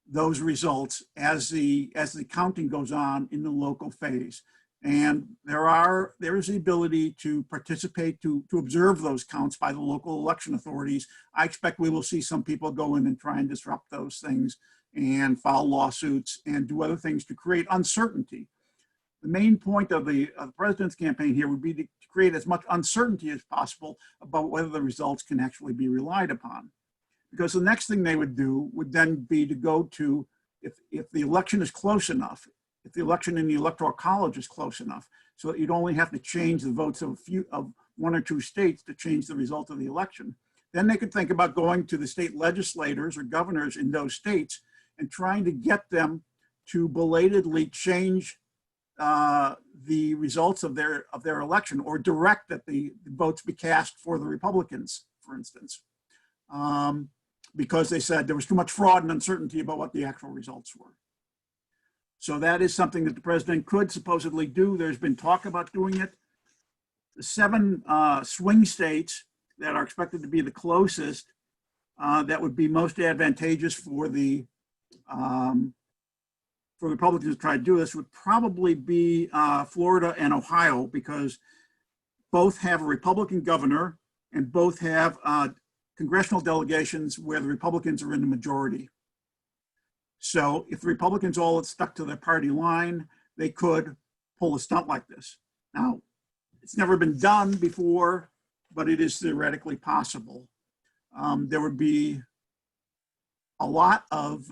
those results as the counting goes on in the local phase. And there is the ability to participate, to observe those counts by the local election authorities. I expect we will see some people go in and try and disrupt those things and file lawsuits and do other things to create uncertainty. The main point of the president's campaign here would be to create as much uncertainty as possible about whether the results can actually be relied upon. Because the next thing they would do would then be to go to, if the election is close enough, if the election in the Electoral College is close enough, so that you'd only have to change the votes of one or two states to change the result of the election, then they could think about going to the state legislators or governors in those states and trying to get them to belatedly change the results of their election, or direct that the votes be cast for the Republicans, for instance, because they said there was too much fraud and uncertainty about what the actual results were. So that is something that the president could supposedly do. There's been talk about doing it. The 7 swing states that are expected to be the closest, that would be most advantageous for the Republicans to try to do this, would probably be Florida and Ohio, because both have a Republican governor and both have congressional delegations where the Republicans are in the majority. So if the Republicans all had stuck to their party line, they could pull a stunt like this. Now, it's never been done before, but it is theoretically possible. There would be a lot of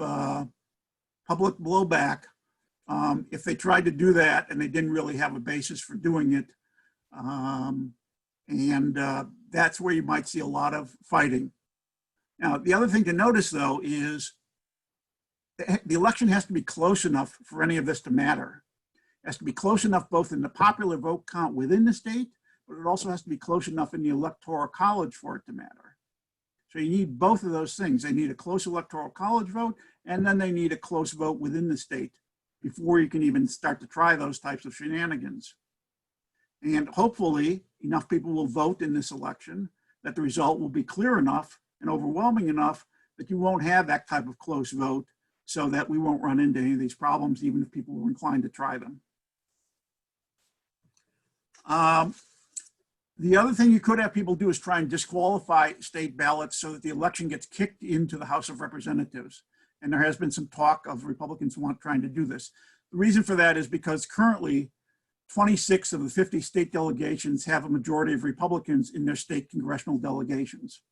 public blowback if they tried to do that and they didn't really have a basis for doing it. That's where you might see a lot of fighting. Now, the other thing to notice, though, is the election has to be close enough for any of this to matter. It has to be close enough both in the popular vote count within the state, but it also has to be close enough in the Electoral College for it to matter. So you need both of those things. They need a close Electoral College vote, and then they need a close vote within the state before you can even start to try those types of shenanigans. And hopefully enough people will vote in this election that the result will be clear enough and overwhelming enough that you won't have that type of close vote, so that we won't run into any of these problems, even if people were inclined to try them. The other thing you could have people do is try and disqualify state ballots so that the election gets kicked into the House of Representatives. And there has been some talk of Republicans trying to do this. The reason for that is because currently 26 of the 50 state delegations have a majority of Republicans in their state congressional delegations.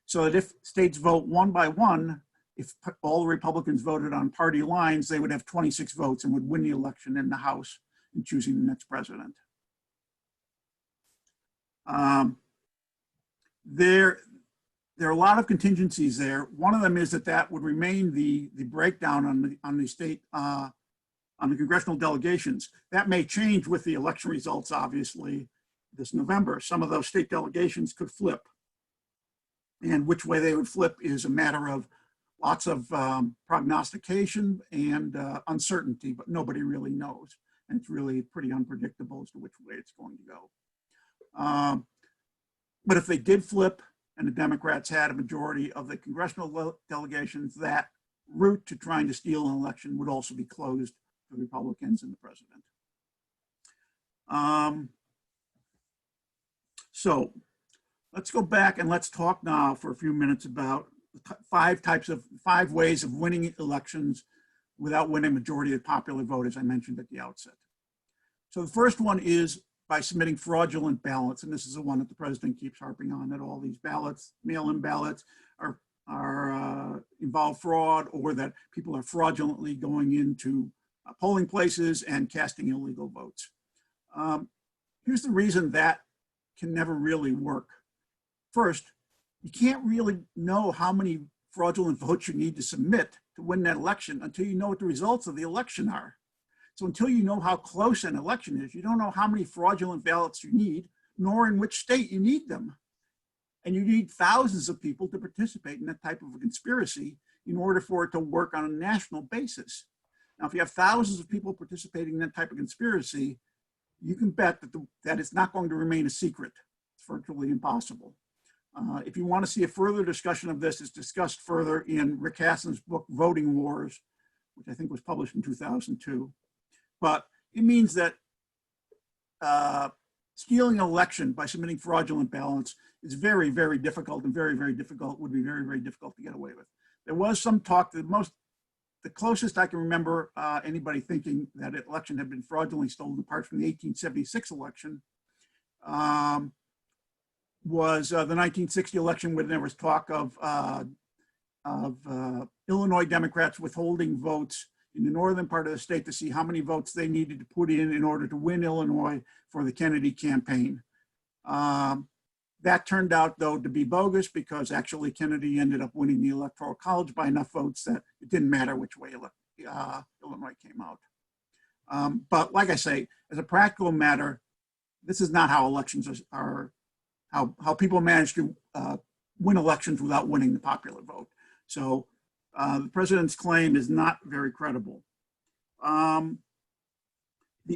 So that if states vote one by one, if all the Republicans voted on party lines, they would have 26 votes and would win the election in the House in choosing the next president. There are a lot of contingencies there. One of them is that would remain the breakdown on the state on the congressional delegations. That may change with the election results, obviously, this November. Some of those state delegations could flip. And which way they would flip is a matter of lots of prognostication and uncertainty, but nobody really knows. And it's really pretty unpredictable as to which way it's going to go. But if they did flip and the Democrats had a majority of the congressional delegations, that route to trying to steal an election would also be closed for the Republicans and the president. So let's go back and let's talk now for a few minutes about five ways of winning elections without winning a majority of the popular vote, as I mentioned at the outset. So the first one is by submitting fraudulent ballots. And this is the one that the president keeps harping on, that all these ballots, mail-in ballots, involve fraud, or that people are fraudulently going into polling places and casting illegal votes. Here's the reason that can never really work. First, you can't really know how many fraudulent votes you need to submit to win that election until you know what the results of the election are. So until you know how close an election is, you don't know how many fraudulent ballots you need, nor in which state you need them. And you need thousands of people to participate in that type of a conspiracy in order for it to work on a national basis. Now, if you have thousands of people participating in that type of conspiracy, you can bet that it's not going to remain a secret. It's virtually impossible. If you want to see a further discussion of this, it's discussed further in Rick Hassen's book, Voting Wars, which I think was published in 2002. But it means that stealing an election by submitting fraudulent ballots is very, very difficult, and would be very, very difficult to get away with. There was some talk that the closest I can remember anybody thinking that an election had been fraudulently stolen, apart from the 1876 election, was the 1960 election, where there was talk of Illinois Democrats withholding votes in the northern part of the state to see how many votes they needed to put in order to win Illinois for the Kennedy campaign. That turned out, though, to be bogus, because actually Kennedy ended up winning the Electoral College by enough votes that it didn't matter which way Illinois came out. But like I say, as a practical matter, this is not how elections are how people manage to win elections without winning the popular vote. So the president's claim is not very credible. The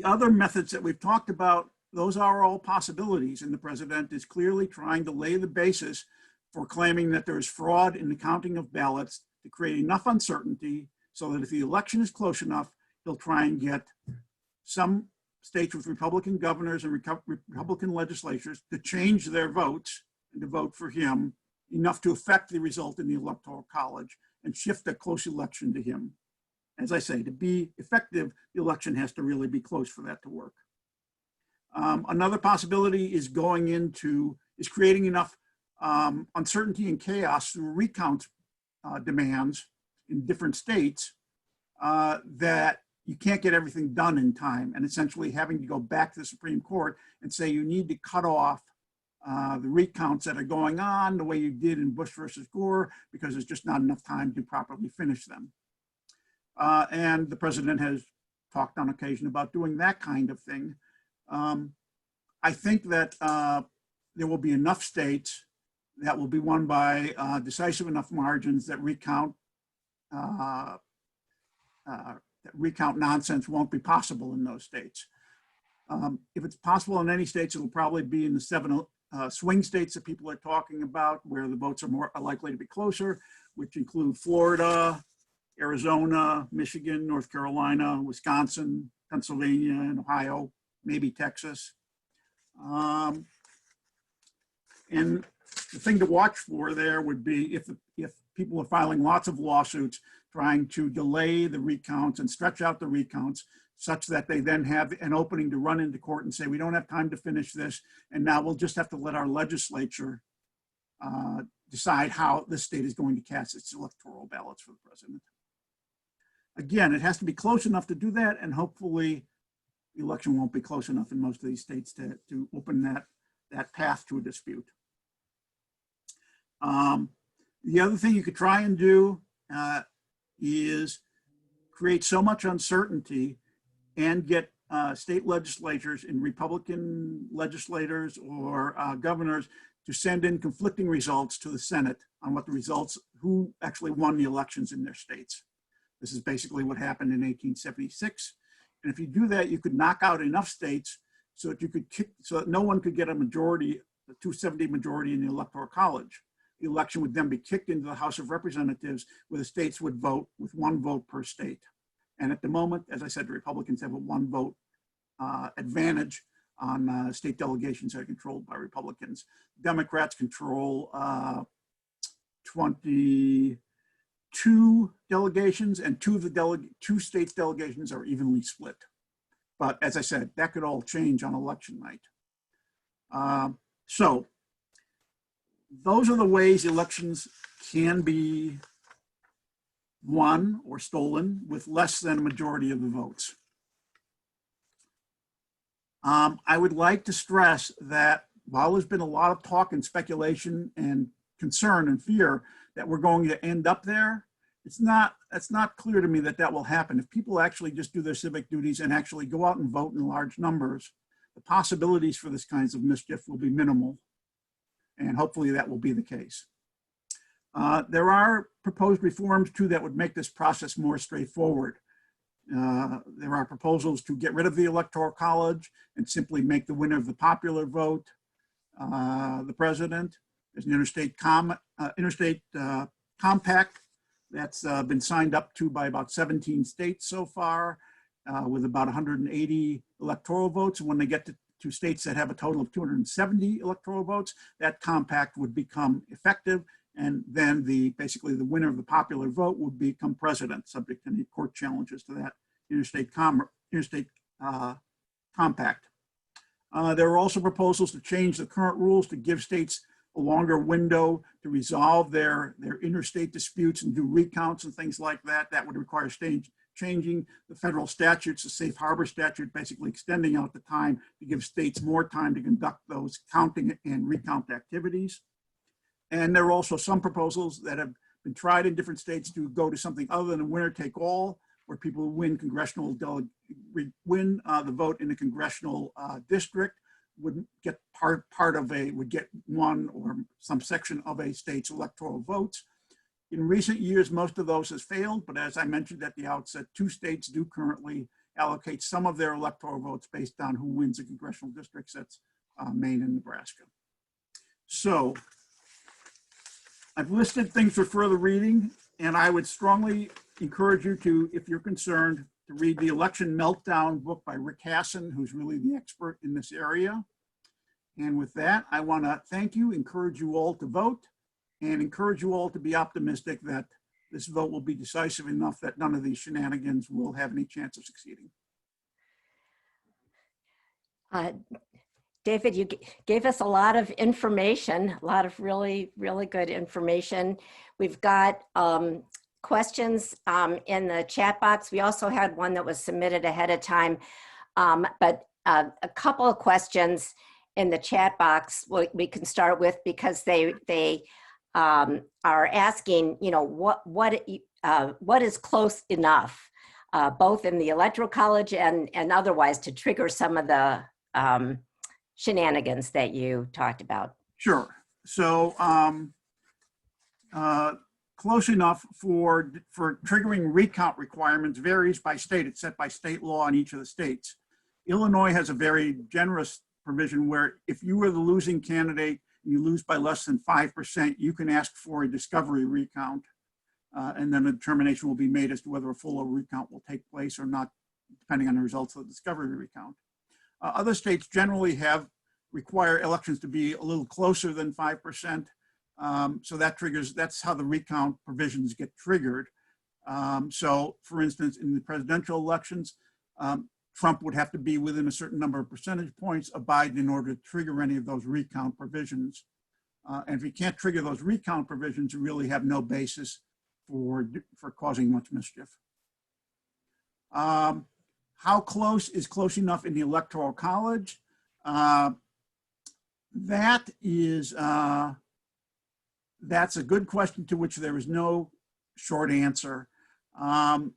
other methods that we've talked about, those are all possibilities, and the president is clearly trying to lay the basis for claiming that there is fraud in the counting of ballots to create enough uncertainty so that if the election is close enough, he'll try and get some states with Republican governors and Republican legislatures to change their votes and to vote for him enough to affect the result in the Electoral College and shift a close election to him. As I say, to be effective, the election has to really be close for that to work. Another possibility is creating enough uncertainty and chaos through recount demands in different states that you can't get everything done in time, and essentially having to go back to the Supreme Court and say you need to cut off the recounts that are going on the way you did in Bush versus Gore, because there's just not enough time to properly finish them. And the president has talked on occasion about doing that kind of thing. I think that there will be enough states that will be won by decisive enough margins that recount nonsense won't be possible in those states. If it's possible in any states, it'll probably be in the 7 swing states that people are talking about, where the votes are likely to be closer, which include Florida, Arizona, Michigan, North Carolina, Wisconsin, Pennsylvania, and Ohio, maybe Texas. And the thing to watch for there would be if people are filing lots of lawsuits trying to delay the recounts and stretch out the recounts such that they then have an opening to run into court and say, we don't have time to finish this, and now we'll just have to let our legislature decide how the state is going to cast its electoral ballots for the president. Again, it has to be close enough to do that, and hopefully the election won't be close enough in most of these states to open that path to a dispute. The other thing you could try and do is create so much uncertainty and get state legislatures and Republican legislators or governors to send in conflicting results to the Senate on what the results, who actually won the elections in their states. This is basically what happened in 1876. And if you do that, you could knock out enough states so that you could so that no one could get a majority, a 270 majority in the Electoral College. The election would then be kicked into the House of Representatives, where the states would vote with 1 vote per state. And at the moment, as I said, the Republicans have a 1 vote advantage on state delegations that are controlled by Republicans. Democrats control 22 delegations, and 2 states delegations are evenly split. But as I said, that could all change on election night. So those are the ways elections can be won or stolen with less than a majority of the votes. I would like to stress that while there's been a lot of talk and speculation and concern and fear that we're going to end up there, it's not clear to me that that will happen. If people actually just do their civic duties and actually go out and vote in large numbers, the possibilities for this kinds of mischief will be minimal. And hopefully that will be the case. There are proposed reforms too that would make this process more straightforward. There are proposals to get rid of the Electoral College and simply make the winner of the popular vote the president. There's an interstate compact that's been signed up to by about 17 states so far, with about 180 electoral votes. And when they get to states that have a total of 270 electoral votes, that compact would become effective. And then basically the winner of the popular vote would become president, subject to any court challenges to that interstate compact. There are also proposals to change the current rules to give states a longer window to resolve their interstate disputes and do recounts and things like that. That would require changing the federal statutes, the safe harbor statute, basically extending out the time to give states more time to conduct those counting and recount activities. And there are also some proposals that have been tried in different states to go to something other than a winner take all, where people who win the vote in a congressional district would get would get one or some section of a state's electoral votes. In recent years, most of those has failed, but as I mentioned at the outset, 2 states do currently allocate some of their electoral votes based on who wins the congressional districts. That's Maine and Nebraska. So I've listed things for further reading, and I would strongly encourage you to, if you're concerned, to read the Election Meltdown book by Rick Hasson, who's really the expert in this area. And with that, I want to thank you, encourage you all to vote, and encourage you all to be optimistic that this vote will be decisive enough that none of these shenanigans will have any chance of succeeding. David, you gave us a lot of information, a lot of really, really good information. We've got questions in the chat box. We also had one that was submitted ahead of time, but a couple of questions in the chat box we can start with, because they are asking, you know, what is close enough, both in the Electoral College and otherwise, to trigger some of the shenanigans that you talked about. Sure. So close enough for triggering recount requirements varies by state. It's set by state law in each of the states. Illinois has a very generous provision where if you were the losing candidate and you lose by less than 5%, you can ask for a discovery recount, and then a determination will be made as to whether a full recount will take place or not, depending on the results of the discovery recount. Other states generally have require elections to be a little closer than 5%. So that's how the recount provisions get triggered. So for instance, in the presidential elections, Trump would have to be within a certain number of percentage points of Biden in order to trigger any of those recount provisions. And if you can't trigger those recount provisions, you really have no basis for causing much mischief. How close is close enough in the Electoral College? That's a good question to which there is no short answer. The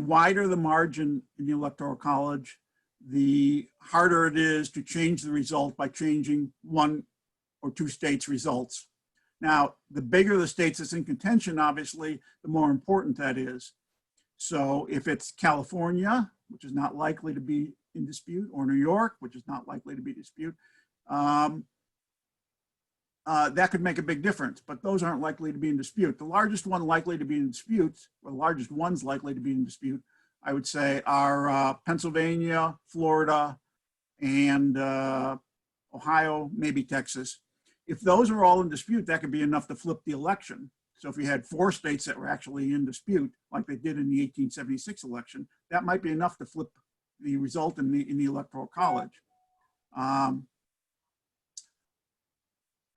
wider the margin in the Electoral College, the harder it is to change the result by changing one or two states' results. Now, the bigger the states that's in contention, obviously, the more important that is. So if it's California, which is not likely to be in dispute, or New York, which is not likely to be in dispute, that could make a big difference, but those aren't likely to be in dispute. The largest one likely to be in dispute, or the largest ones likely to be in dispute, I would say, are Pennsylvania, Florida, and Ohio, maybe Texas. If those are all in dispute, that could be enough to flip the election. So if you had 4 states that were actually in dispute, like they did in the 1876 election, that might be enough to flip the result in the Electoral College.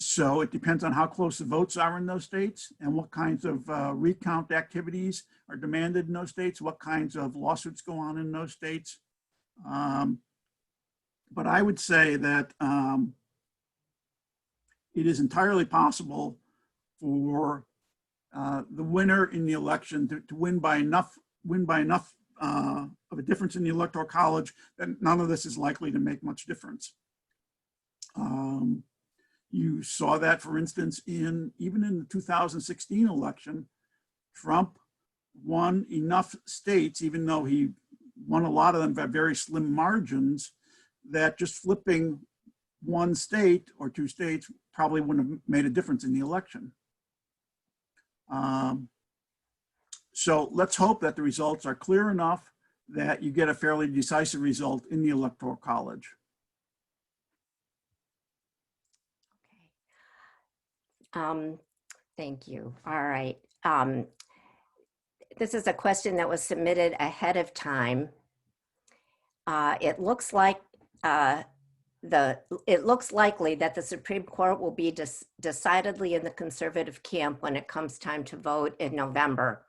So it depends on how close the votes are in those states and what kinds of recount activities are demanded in those states, what kinds of lawsuits go on in those states. But I would say that it is entirely possible for the winner in the election to win by enough of a difference in the Electoral College that none of this is likely to make much difference. You saw that, for instance, even in the 2016 election, Trump won enough states, even though he won a lot of them by very slim margins, that just flipping one state or 2 states probably wouldn't have made a difference in the election. So let's hope that the results are clear enough that you get a fairly decisive result in the Electoral College. Thank you. All right. This is a question that was submitted ahead of time. It looks like it looks likely that the Supreme Court will be decidedly in the conservative camp when it comes time to vote in November.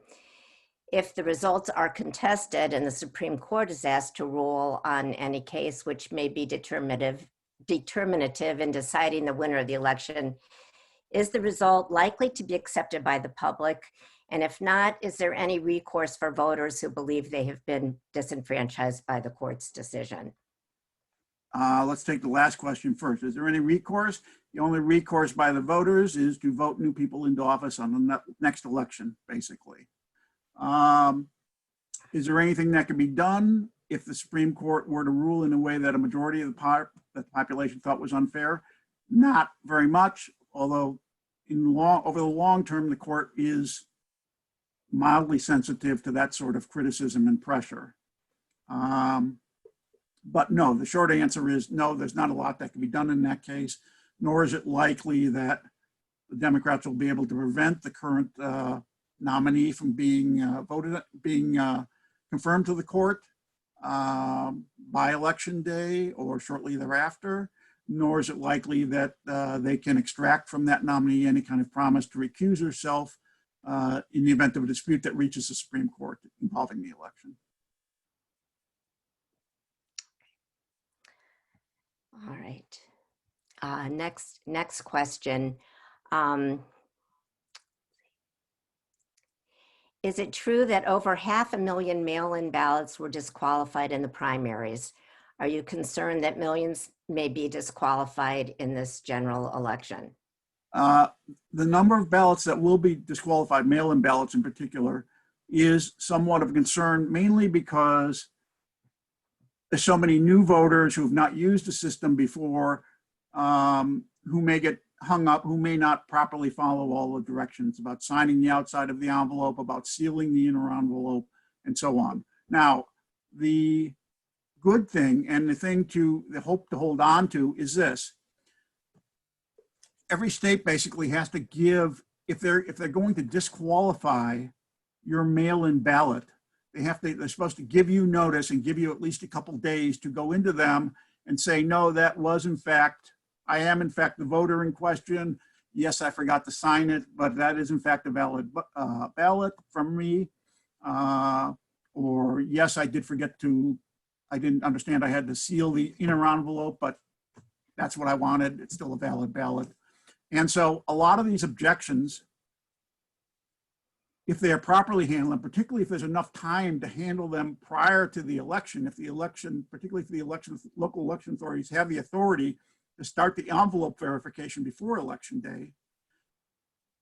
If the results are contested and the Supreme Court is asked to rule on any case which may be determinative in deciding the winner of the election, is the result likely to be accepted by the public? And if not, is there any recourse for voters who believe they have been disenfranchised by the court's decision? Let's take the last question first. Is there any recourse? The only recourse by the voters is to vote new people into office on the next election, basically. Is there anything that can be done if the Supreme Court were to rule in a way that a majority of the population thought was unfair? Not very much, although over the long term, the court is mildly sensitive to that sort of criticism and pressure. But no, the short answer is no, there's not a lot that can be done in that case, nor is it likely that the Democrats will be able to prevent the current nominee from being confirmed to the court by election day or shortly thereafter, nor is it likely that they can extract from that nominee any kind of promise to recuse herself in the event of a dispute that reaches the Supreme Court involving the election. All right. Next question. Is it true that over 500,000 mail-in ballots were disqualified in the primaries? Are you concerned that millions may be disqualified in this general election? The number of ballots that will be disqualified, mail-in ballots in particular, is somewhat of a concern, mainly because there's so many new voters who have not used the system before, who may get hung up, who may not properly follow all the directions about signing the outside of the envelope, about sealing the inner envelope, and so on. Now, the good thing, and the hope to hold on to is this. Every state basically has to give, if they're going to disqualify your mail-in ballot, they're supposed to give you notice and give you at least a couple days to go into them and say, no, that was in fact, I am in fact the voter in question. Yes, I forgot to sign it, but that is in fact a valid ballot from me. Or yes, I didn't understand I had to seal the inner envelope, but that's what I wanted. It's still a valid ballot. And so a lot of these objections, if they are properly handled, and particularly if there's enough time to handle them prior to the election, if the election, particularly if the local election authorities have the authority to start the envelope verification before election day,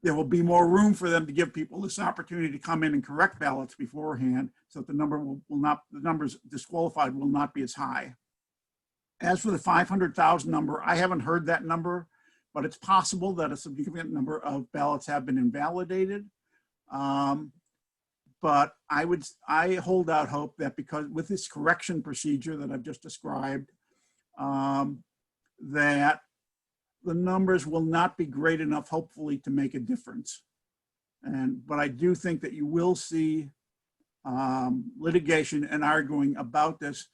there will be more room for them to give people this opportunity to come in and correct ballots beforehand, so that the numbers disqualified will not be as high. As for the 500,000 number, I haven't heard that number, but it's possible that a significant number of ballots have been invalidated. But I hold out hope that because with this correction procedure that I've just described, that the numbers will not be great enough, hopefully, to make a difference. But I do think that you will see litigation and arguing about this.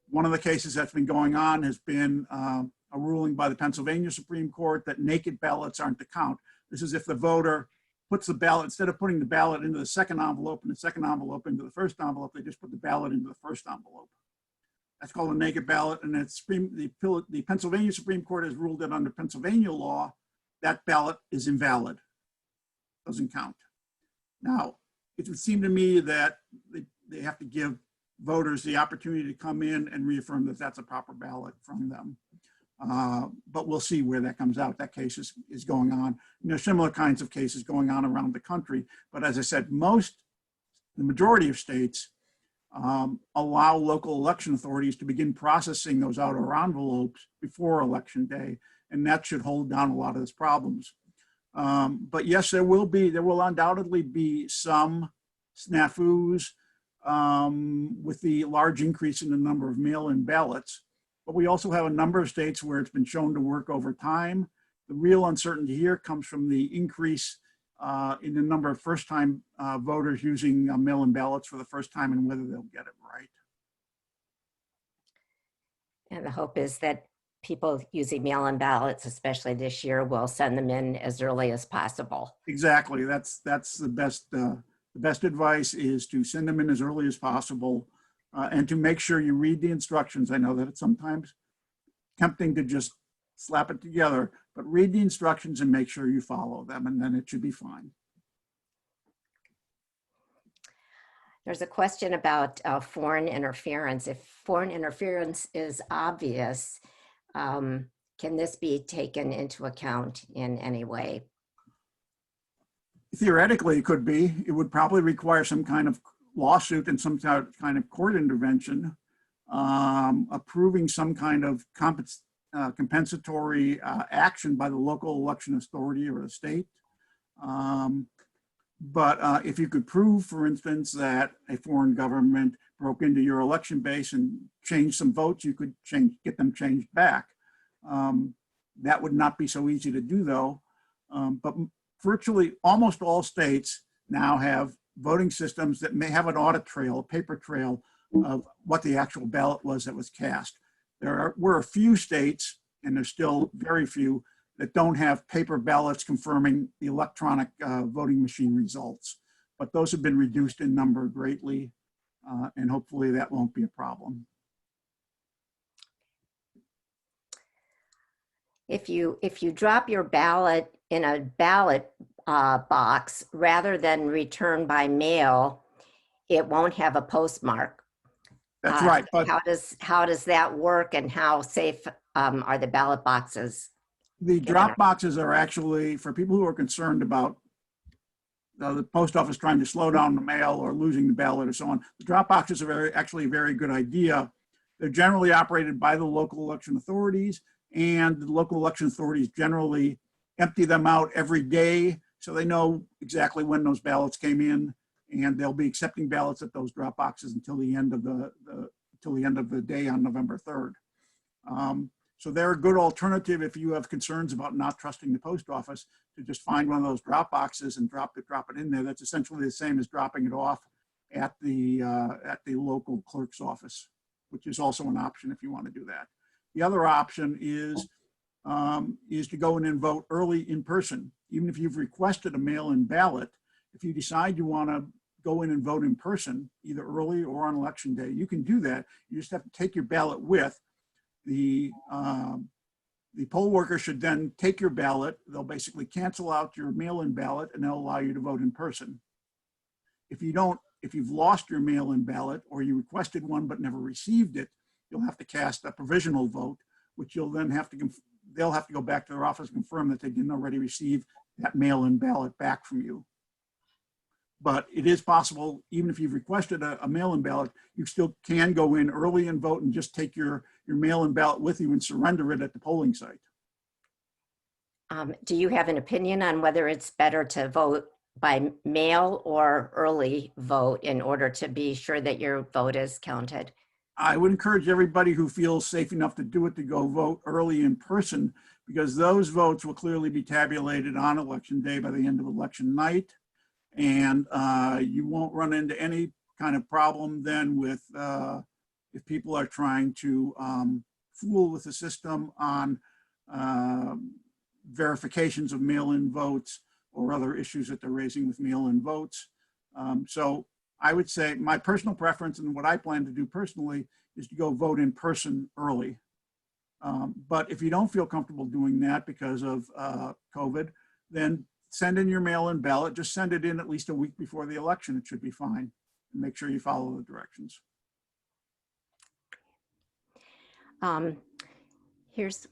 One of the cases that's been going on has been a ruling by the Pennsylvania Supreme Court that naked ballots aren't to count. This is if the voter puts the ballot, instead of putting the ballot into the second envelope and the second envelope into the first envelope, they just put the ballot into the first envelope. That's called a naked ballot, and the Pennsylvania Supreme Court has ruled that under Pennsylvania law, that ballot is invalid, doesn't count. Now, it would seem to me that they have to give voters the opportunity to come in and reaffirm that that's a proper ballot from them. But we'll see where that comes out. That case is going on. Similar kinds of cases going on around the country. But as I said, the majority of states allow local election authorities to begin processing those outer envelopes before election day, and that should hold down a lot of those problems. But yes, there will undoubtedly be some snafus with the large increase in the number of mail-in ballots. But we also have a number of states where it's been shown to work over time. The real uncertainty here comes from the increase in the number of first-time voters using mail-in ballots for the first time and whether they'll get it right. And the hope is that people using mail-in ballots, especially this year, will send them in as early as possible. Exactly. That's the best. The best advice is to send them in as early as possible and to make sure you read the instructions. I know that it's sometimes tempting to just slap it together, but read the instructions and make sure you follow them, and then it should be fine. There's a question about foreign interference. If foreign interference is obvious, can this be taken into account in any way? Theoretically, it could be. It would probably require some kind of lawsuit and some kind of court intervention, approving some kind of compensatory action by the local election authority or the state. But if you could prove, for instance, that a foreign government broke into your election base and changed some votes, you could get them changed back. That would not be so easy to do, though. But virtually almost all states now have voting systems that may have an audit trail, a paper trail of what the actual ballot was that was cast. There were a few states, and there's still very few, that don't have paper ballots confirming the electronic voting machine results. But those have been reduced in number greatly, and hopefully that won't be a problem. If you drop your ballot in a ballot box rather than return by mail, it won't have a postmark. That's right. But how does that work, and how safe are the ballot boxes? The drop boxes are actually for people who are concerned about the post office trying to slow down the mail or losing the ballot or so on. The drop boxes are actually a very good idea. They're generally operated by the local election authorities, and the local election authorities generally empty them out every day, so they know exactly when those ballots came in, and they'll be accepting ballots at those drop boxes until the end of till the end of the day on November 3rd. So they're a good alternative if you have concerns about not trusting the post office, to just find one of those drop boxes and drop it in there. That's essentially the same as dropping it off at the local clerk's office, which is also an option if you want to do that. The other option is to go in and vote early in person. Even if you've requested a mail-in ballot, if you decide you want to go in and vote in person, either early or on election day, you can do that. You just have to take your ballot with. The poll worker should then take your ballot. They'll basically cancel out your mail-in ballot and they'll allow you to vote in person. If you've lost your mail-in ballot or you requested one but never received it, you'll have to cast a provisional vote, which you'll then have to, they'll have to go back to their office and confirm that they didn't already receive that mail-in ballot back from you. But it is possible, even if you've requested a mail-in ballot, you still can go in early and vote and just take your mail-in ballot with you and surrender it at the polling site. Do you have an opinion on whether it's better to vote by mail or early vote in order to be sure that your vote is counted? I would encourage everybody who feels safe enough to do it to go vote early in person, because those votes will clearly be tabulated on election day by the end of election night. And you won't run into any kind of problem then with if people are trying to fool with the system on verifications of mail-in votes or other issues that they're raising with mail-in votes. So I would say my personal preference and what I plan to do personally is to go vote in person early. But if you don't feel comfortable doing that because of COVID, then send in your mail-in ballot. Just send it in at least a week before the election. It should be fine. And make sure you follow the directions. Here's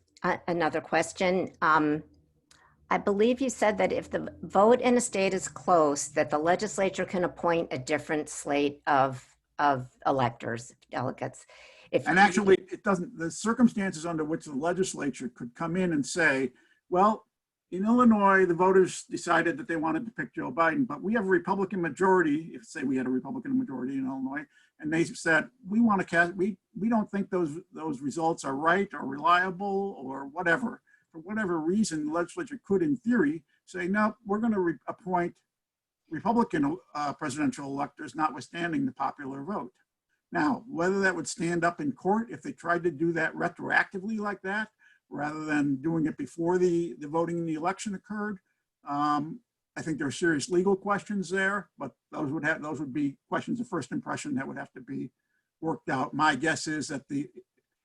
another question. I believe you said that if the vote in a state is close, that the legislature can appoint a different slate of electors, delegates. And actually, it doesn't, the circumstances under which the legislature could come in and say, well, in Illinois, the voters decided that they wanted to pick Joe Biden, but we have a Republican majority, if say we had a Republican majority in Illinois, and they said, we want to cast, we don't think those results are right or reliable or whatever. For whatever reason, the legislature could, in theory, say, no, we're going to appoint Republican presidential electors, notwithstanding the popular vote. Now, whether that would stand up in court if they tried to do that retroactively like that, rather than doing it before the voting in the election occurred, I think there are serious legal questions there, but those would be questions of first impression that would have to be worked out. My guess is that they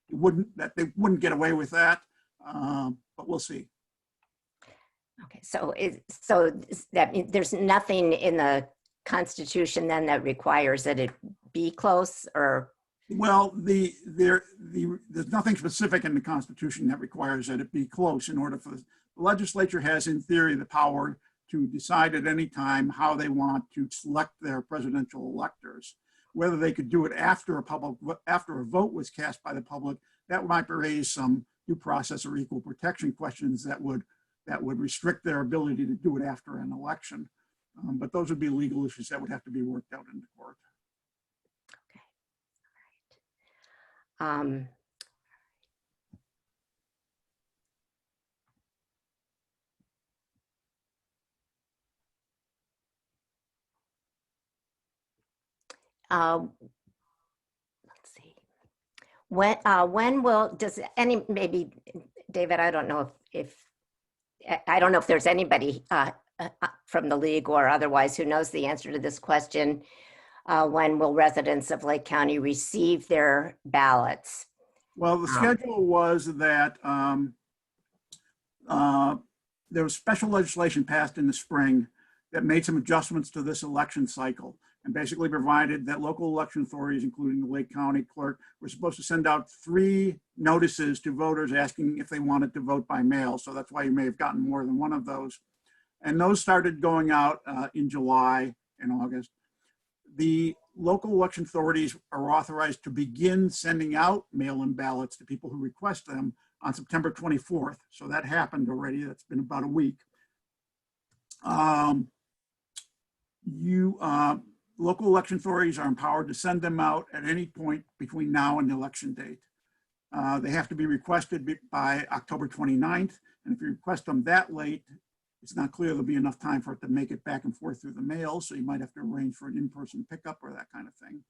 wouldn't get away with that, but we'll see. Okay, so that there's nothing in the Constitution then that requires that it be close, or? Well, there's nothing specific in the Constitution that requires that it be close in order for the legislature has, in theory, the power to decide at any time how they want to select their presidential electors. Whether they could do it after a vote was cast by the public, that might raise some due process or equal protection questions that would restrict their ability to do it after an election. But those would be legal issues that would have to be worked out in the court. All right. Let's see. When will, maybe David, I don't know if there's anybody from the league or otherwise who knows the answer to this question. When will residents of Lake County receive their ballots? Well, the schedule was that there was special legislation passed in the spring that made some adjustments to this election cycle and basically provided that local election authorities, including the Lake County clerk, were supposed to send out 3 notices to voters asking if they wanted to vote by mail. So that's why you may have gotten more than one of those. And those started going out in July and August. The local election authorities are authorized to begin sending out mail-in ballots to people who request them on September 24th. So that happened already. That's been about a week. local election authorities are empowered to send them out at any point between now and the election date. They have to be requested by October 29th. And if you request them that late, it's not clear there'll be enough time for it to make it back and forth through the mail. So you might have to arrange for an in-person pickup or that kind of thing.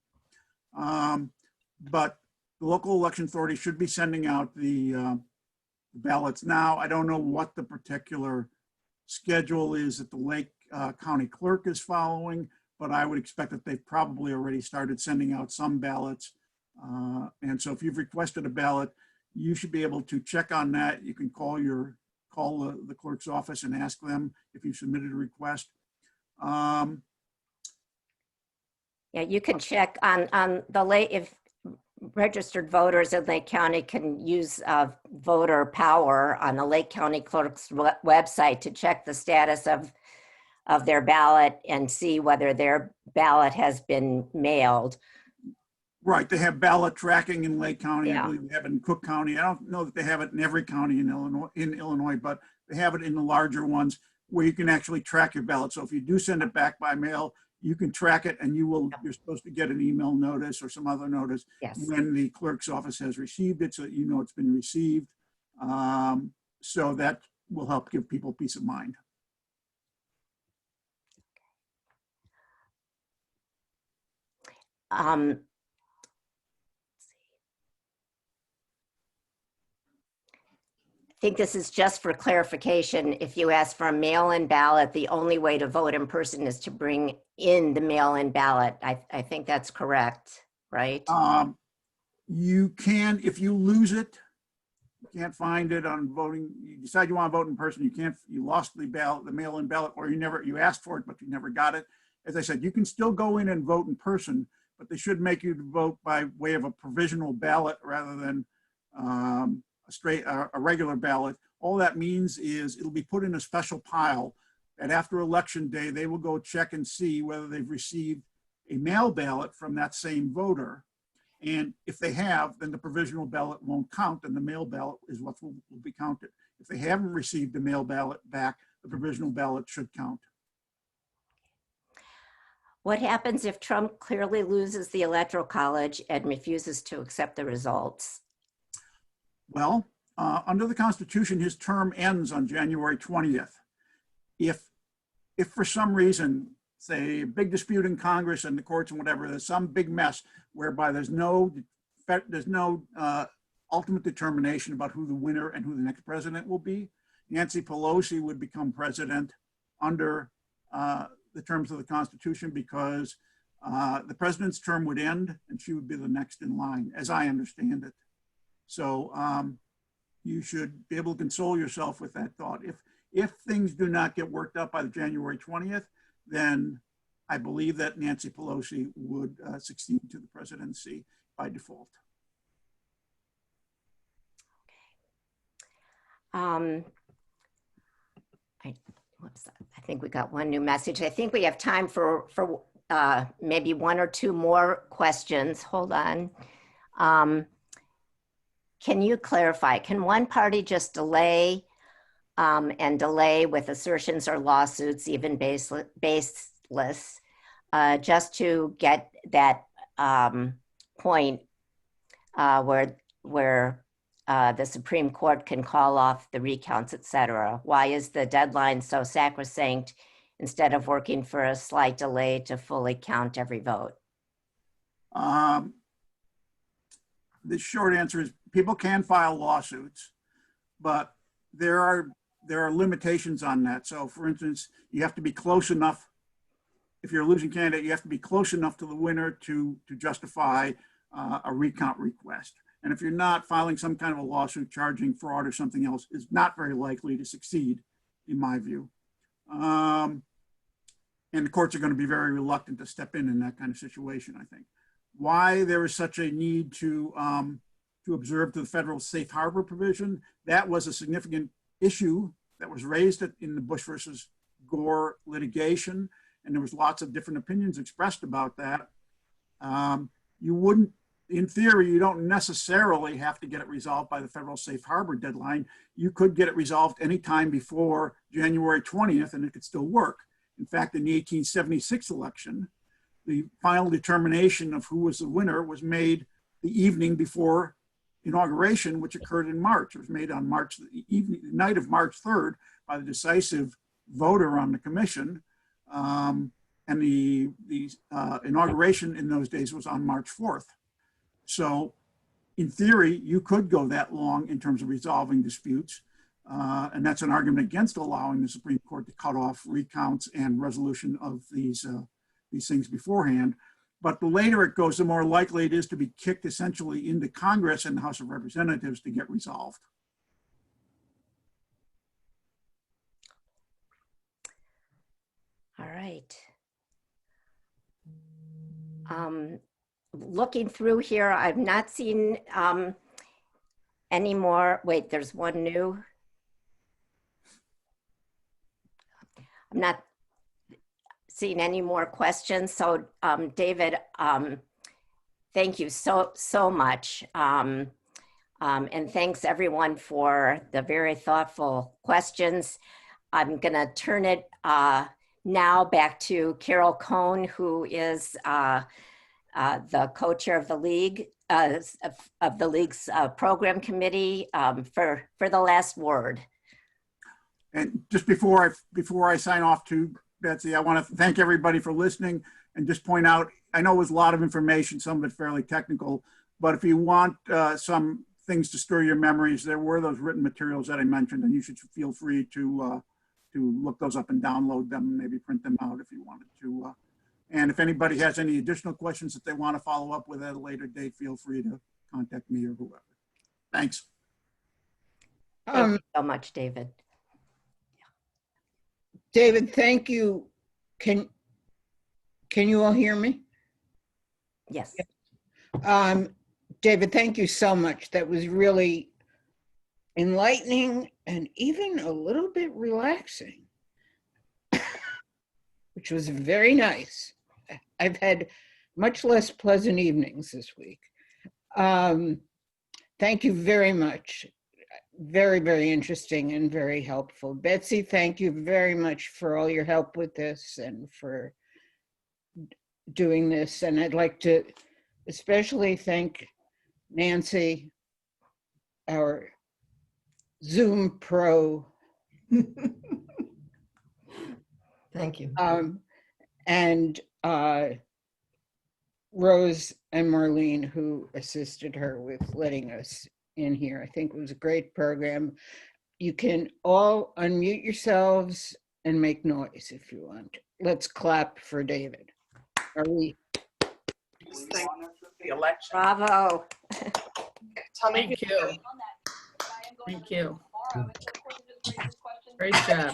But the local election authority should be sending out the ballots now. I don't know what the particular schedule is that the Lake County Clerk is following, but I would expect that they've probably already started sending out some ballots. And so if you've requested a ballot, you should be able to check on that. You can call the clerk's office and ask them if you submitted a request. Yeah, you can check on the Lake, if registered voters in Lake County can use voter power on the Lake County Clerk's website to check the status of their ballot and see whether their ballot has been mailed. Right, they have ballot tracking in Lake County. Yeah. I believe they have it in Cook County. I don't know that they have it in every county in Illinois, but they have it in the larger ones where you can actually track your ballot. So if you do send it back by mail, you can track it, and you're supposed to get an email notice or some other notice when the clerk's office has received it, so that you know it's been received. So that will help give people peace of mind. I think this is just for clarification. If you ask for a mail-in ballot, the only way to vote in person is to bring in the mail-in ballot. I think that's correct, right? You can, if you lose it, you can't find it on voting, you decide you want to vote in person, you lost the ballot, the mail-in ballot, or you asked for it, but you never got it. As I said, you can still go in and vote in person, but they should make you vote by way of a provisional ballot rather than a regular ballot. All that means is it'll be put in a special pile, and after election day, they will go check and see whether they've received a mail ballot from that same voter. And if they have, then the provisional ballot won't count, and the mail ballot is what will be counted. If they haven't received the mail ballot back, the provisional ballot should count. What happens if Trump clearly loses the Electoral College and refuses to accept the results? Well, under the Constitution, his term ends on January 20th. If for some reason, say a big dispute in Congress and the courts and whatever, there's some big mess whereby there's no ultimate determination about who the winner and who the next president will be, Nancy Pelosi would become president under the terms of the Constitution, because the president's term would end and she would be the next in line, as I understand it. So you should be able to console yourself with that thought. If things do not get worked out by the January 20th, then I believe that Nancy Pelosi would succeed to the presidency by default. I think we got one new message. I think we have time for maybe one or two more questions. Hold on. Can you clarify, can one party just delay and delay with assertions or lawsuits, even baseless, just to get that point where the Supreme Court can call off the recounts, et cetera? Why is the deadline so sacrosanct instead of working for a slight delay to fully count every vote? The short answer is people can file lawsuits, but there are limitations on that. So for instance, you have to be close enough. If you're a losing candidate, you have to be close enough to the winner to justify a recount request. And if you're not, filing some kind of a lawsuit charging fraud or something else is not very likely to succeed, in my view. And the courts are going to be very reluctant to step in that kind of situation, I think. Why there is such a need to observe to the federal safe harbor provision, that was a significant issue that was raised in the Bush versus Gore litigation, and there was lots of different opinions expressed about that. You wouldn't, in theory, you don't necessarily have to get it resolved by the federal safe harbor deadline. You could get it resolved anytime before January 20th, and it could still work. In fact, in the 1876 election, the final determination of who was the winner was made the evening before inauguration, which occurred in March. It was made on the night of March 3rd by the decisive voter on the commission. And the inauguration in those days was on March 4th. So in theory, you could go that long in terms of resolving disputes. And that's an argument against allowing the Supreme Court to cut off recounts and resolution of these things beforehand. But the later it goes, the more likely it is to be kicked essentially into Congress and the House of Representatives to get resolved. All right. Looking through here, I've not seen any more. Wait, there's one new. I'm not seeing any more questions. So David, thank you so much. And thanks everyone for the very thoughtful questions. I'm gonna turn it now back to Carol Cohn, who is the co-chair of the league, of the league's program committee, for the last word. And just before I sign off to Betsy, I want to thank everybody for listening and just point out, I know it was a lot of information, some of it fairly technical, but if you want some things to stir your memories, there were those written materials that I mentioned, and you should feel free to look those up and download them, maybe print them out if you wanted to. And if anybody has any additional questions that they want to follow up with at a later date, feel free to contact me or whoever. Thanks. Thank you so much, David. David, thank you. Can you all hear me? Yes. David, thank you so much. That was really enlightening and even a little bit relaxing, which was very nice. I've had much less pleasant evenings this week. Thank you very much. Very, very interesting and very helpful. Betsy, thank you very much for all your help with this and for doing this. And I'd like to especially thank Nancy, our Zoom pro. Thank you. And Rose and Marlene, who assisted her with letting us in here. I think it was a great program. You can all unmute yourselves and make noise if you want. Let's clap for David. Are we? The election. Bravo. Thank you. Thank you. Great job.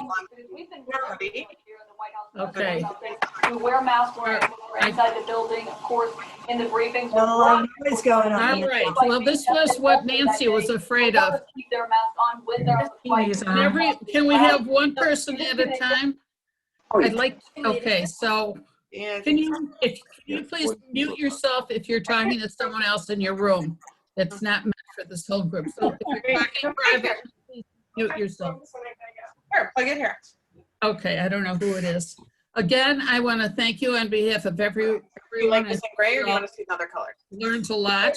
Okay. We wear masks when we're inside the building, of course, in the briefings. Well, noise going on. All right. Well, this was what Nancy was afraid of. Keep their mask on with their Can we have one person at a time? I'd like, okay, so can you please mute yourself if you're talking to someone else in your room? That's not meant for this whole group. So if you're talking private, please mute yourself. Here, plug it here. Okay, I don't know who it is. Again, I want to thank you on behalf of Do you everyone. like this in gray or do you want to see another color? Learned a lot.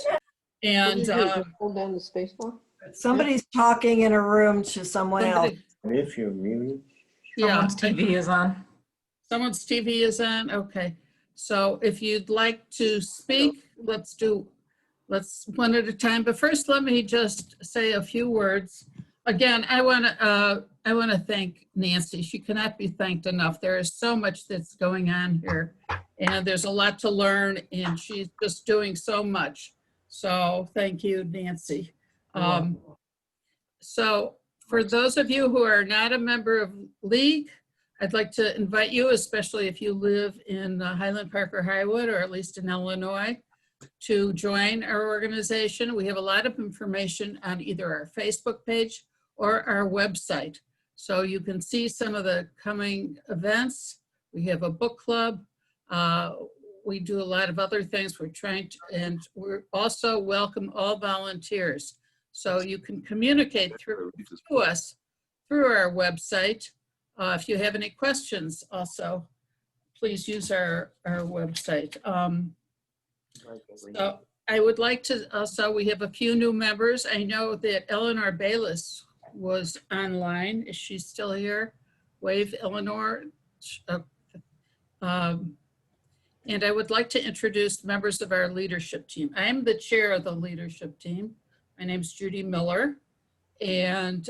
And Hold down the space bar. Somebody's talking in a room to someone else. somebody- If you're muted. yeah, Someone's TV is on. someone's TV is on. Okay. So if you'd like to speak, let's one at a time. But first, let me just say a few words. Again, I want to thank Nancy. She cannot be thanked enough. There is so much that's going on here, and there's a lot to learn, and she's just doing so much. So thank you, Nancy. So for those of you who are not a member of League, I'd like to invite you, especially if you live in Highland Park or Highwood, or at least in Illinois, to join our organization. We have a lot of information on either our Facebook page or our website. So you can see some of the coming events. We have a book club. We do a lot of other things. We're trying to, and we're also welcome all volunteers. So you can communicate to us through our website. If you have any questions also, please use our website. So I would like to also, we have a few new members. I know that Eleanor Bayless was online. Is she still here? Wave, Eleanor. And I would like to introduce members of our leadership team. I am the chair of the leadership team. My name's Judy Miller. And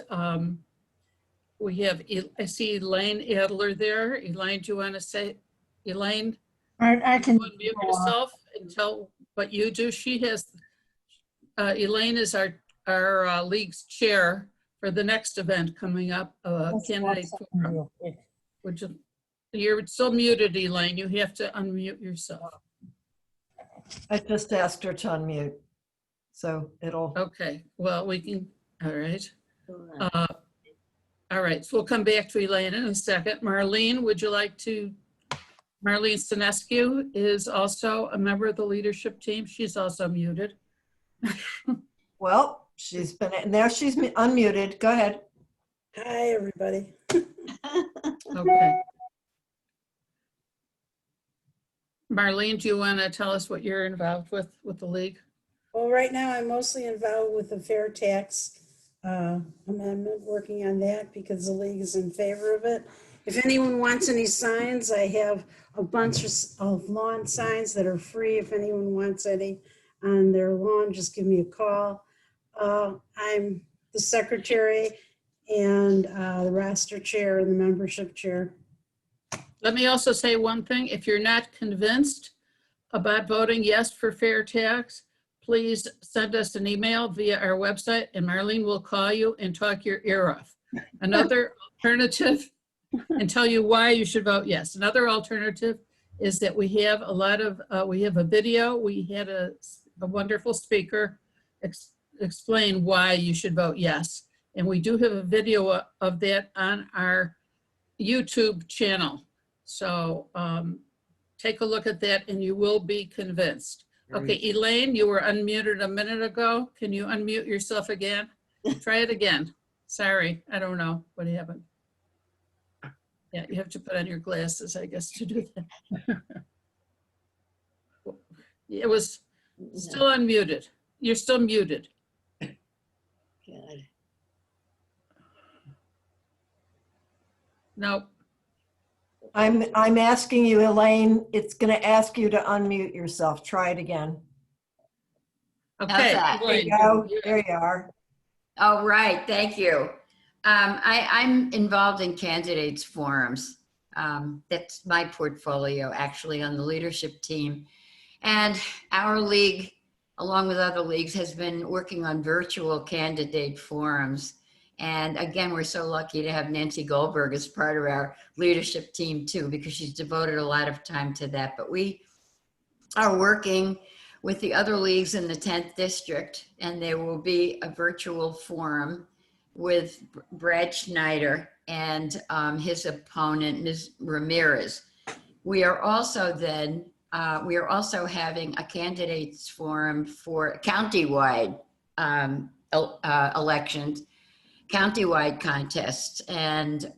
we have, I see Elaine Adler there. Elaine, do you want to say, Elaine? I can Unmute yourself and tell what you do. She has, Elaine is our league's chair for the next event coming up, candidate forum. Would you, you're still muted, Elaine. You have to unmute yourself. I just asked her to unmute, so it'll. Okay, well, we can, all right. All right, so we'll come back to Elaine in a second. Marlene, would you like to? Marlene Sinescu is also a member of the leadership team. She's also muted. Well, she's been, now she's unmuted. Go ahead. Hi, everybody. Okay. Marlene, do you want to tell us what you're involved with the league? Well, right now I'm mostly involved with the fair tax amendment, working on that because the league is in favor of it. If anyone wants any signs, I have a bunch of lawn signs that are free. If anyone wants any on their lawn, just give me a call. I'm the secretary and the roster chair and the membership chair. Let me also say one thing. If you're not convinced about voting yes for fair tax, please send us an email via our website and Marlene will call you and talk your ear off. Another alternative, and tell you why you should vote yes. Another alternative is that we have a lot of, we have a video. We had a wonderful speaker explain why you should vote yes. And we do have a video of that on our YouTube channel. So take a look at that and you will be convinced. Okay, Elaine, you were unmuted a minute ago. Can you unmute yourself again? Try it again. Sorry, I don't know what happened. Yeah, you have to put on your glasses, I guess, to do that. It was still unmuted. You're still muted. No. I'm asking you, Elaine, it's going to ask you to unmute yourself. Try it again. Okay. that? There you go. There you are. All right, thank you. I'm involved in candidates forums. That's my portfolio actually on the leadership team. And our league, along with other leagues, has been working on virtual candidate forums. And again, we're so lucky to have Nancy Goldberg as part of our leadership team too, because she's devoted a lot of time to that. But we are working with the other leagues in the 10th district, and there will be a virtual forum with Brad Schneider and his opponent, Ms. Ramirez. We are also having a candidates forum for countywide elections, countywide contests, and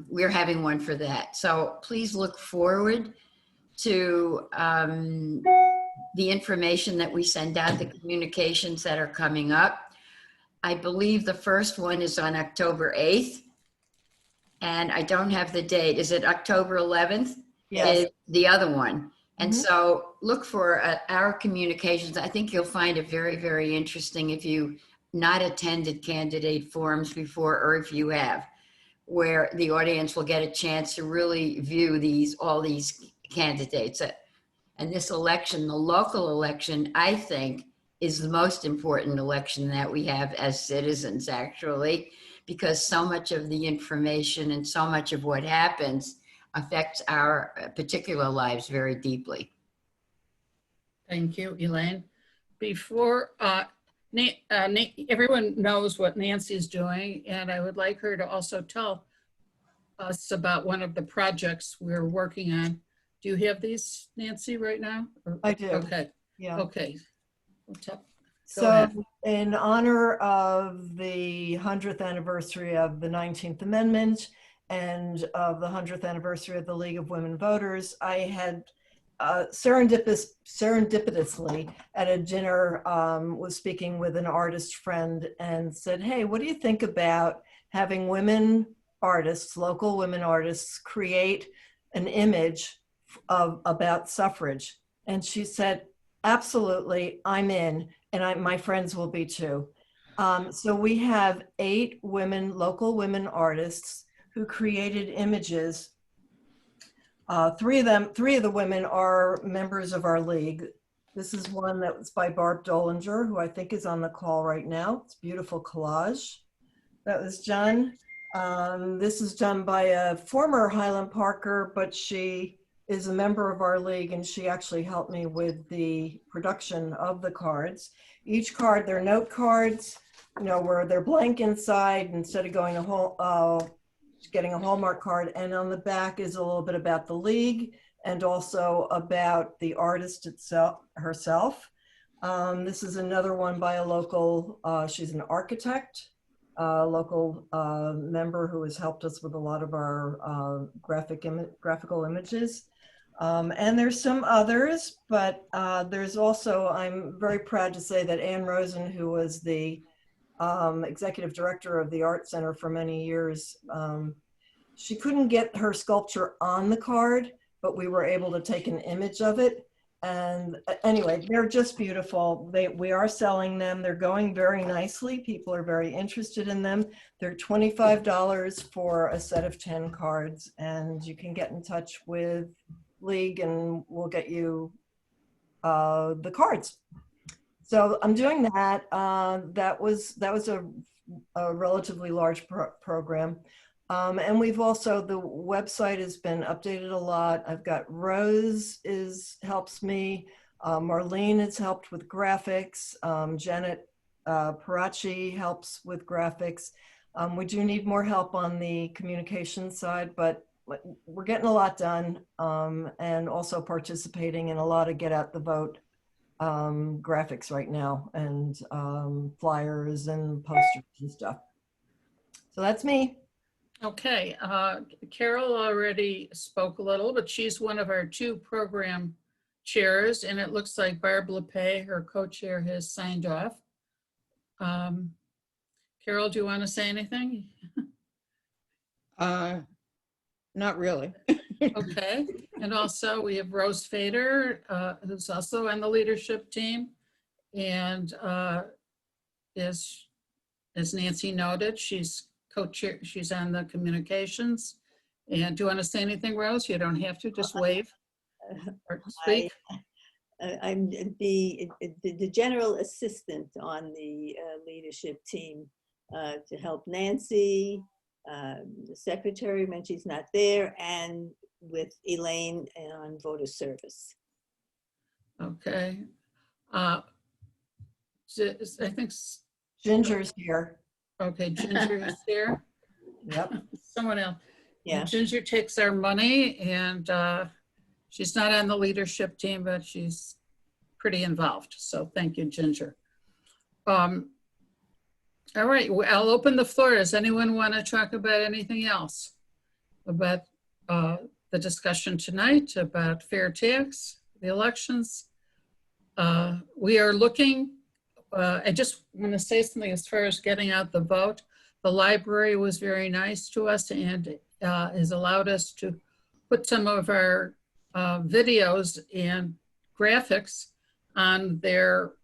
we're having one for that. So please look forward to the information that we send out, the communications that are coming up. I believe the first one is on October 8th, and I don't have the date. Is it October 11th? Yes. Is the other one. And so look for our communications. I think you'll find it very, very interesting if you not attended candidate forums before, or if you have, where the audience will get a chance to really view all these candidates. And this election, the local election, I think, is the most important election that we have as citizens, actually, because so much of the information and so much of what happens affects our particular lives very deeply. Thank you, Elaine. Before, everyone knows what Nancy's doing, and I would like her to also tell us about one of the projects we're working on. Do you have these, Nancy, right now? I do. Okay. Yeah. Okay. So in honor of the 100th anniversary of the 19th Amendment and of the 100th anniversary of the League of Women Voters, I had serendipitously at a dinner was speaking with an artist friend and said, hey, what do you think about having women artists, local women artists, create an image about suffrage? And she said, absolutely, I'm in, and my friends will be too. So we have 8 local women artists who created images. 3 of the women are members of our league. This is one that was by Barb Dolinger, who I think is on the call right now. It's a beautiful collage that was done. This is done by a former Highland Parker, but she is a member of our league, and she actually helped me with the production of the cards. Each card, they're note cards, you know, where they're blank inside instead of going getting a Hallmark card. And on the back is a little bit about the league and also about the artist herself. This is another one by a local, she's an architect, local member who has helped us with a lot of our graphical images. And there's some others, but there's also, I'm very proud to say that Ann Rosen, who was the executive director of the Art Center for many years, she couldn't get her sculpture on the card, but we were able to take an image of it. And anyway, they're just beautiful. We are selling them. They're going very nicely. People are very interested in them. They're $25 for a set of 10 cards, and you can get in touch with League and we'll get you the cards. So I'm doing that. That was a relatively large program. And we've also, the website has been updated a lot. I've got Rose helps me. Marlene has helped with graphics. Janet Parachi helps with graphics. We do need more help on the communication side, but we're getting a lot done, and also participating in a lot of get out the vote graphics right now, and flyers and posters and stuff. So that's me. Okay, Carol already spoke a little, but she's one of our 2 program chairs, and it looks like Barb LePay, her co-chair, has signed off. Carol, do you want to say anything? Not really. Okay, and also we have Rose Fader, who's also on the leadership team, and as Nancy noted, she's co-chair, she's on the communications. And do you want to say anything, Rose? You don't have to, just wave or speak. I'm the general assistant on the leadership team to help Nancy, the secretary when she's not there, and with Elaine on voter service. Okay. I think Ginger's here. Okay, Ginger is here. Yep. Someone else. Yeah. Ginger takes our money, and she's not on the leadership team, but she's pretty involved. So thank you, Ginger. All right, I'll open the floor. Does anyone want to talk about anything else about the discussion tonight about fair tax, the elections? We are looking. I just want to say something as far as getting out the vote. The library was very nice to us and has allowed us to put some of our videos and graphics on their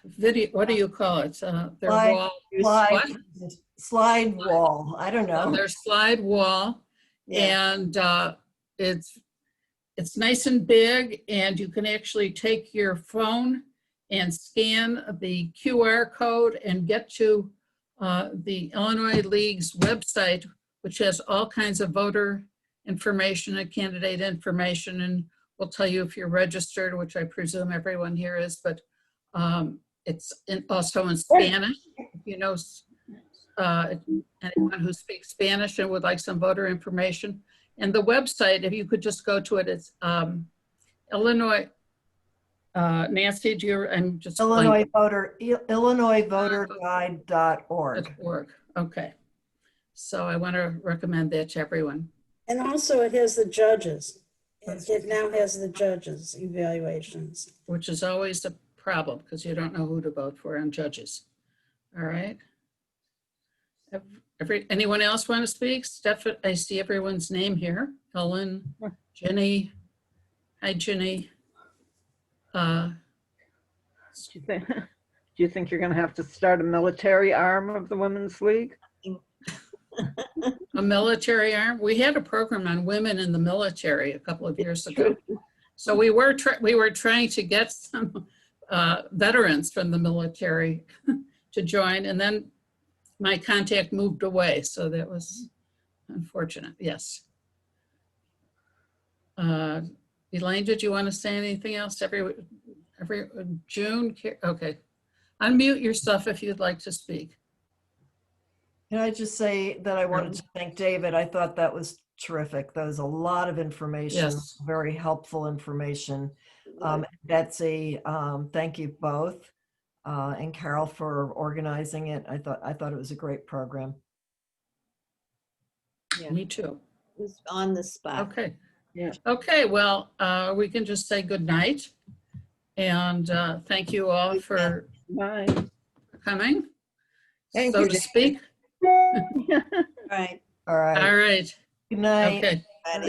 video. What do you call it? Their wall. Slide wall. I don't know. On their slide wall. Yeah. And it's nice and big, and you can actually take your phone and scan the QR code and get to the Illinois League's website, which has all kinds of voter information and candidate information, and will tell you if you're registered, which I presume everyone here is, but it's also in Spanish. If you know anyone who speaks Spanish and would like some voter information. And the website, if you could just go to it, it's Illinois. Nancy, do you? I'm just IllinoisVoterGuide.org. Okay. So I want to recommend that to everyone. And also it has the judges. It now has the judges evaluations. Which is always a problem because you don't know who to vote for on judges. All right. Anyone else want to speak? Steph, I see everyone's name here. Ellen, Jenny. Hi, Jenny. Do you think you're going to have to start a military arm of the Women's League? A military arm. We had a program on women in the military a couple of years ago. So we were trying to get some veterans from the military to join, and then my contact moved away. So that was unfortunate. Yes. Elaine, did you want to say anything else? Every June? Okay. Unmute yourself if you'd like to speak. Can I just say that I wanted to thank David? I thought that was terrific. That was a lot of information, Yes. very helpful information. Betsy, thank you both, and Carol for organizing it. I thought it was a great program. Yeah, Me too. it was on the spot. Okay. Yeah. Okay, well, we can just say good night. And thank you all for Bye. coming, Thank so you, to Jan. speak. Right. All right. All right. Good night. Okay. Bye.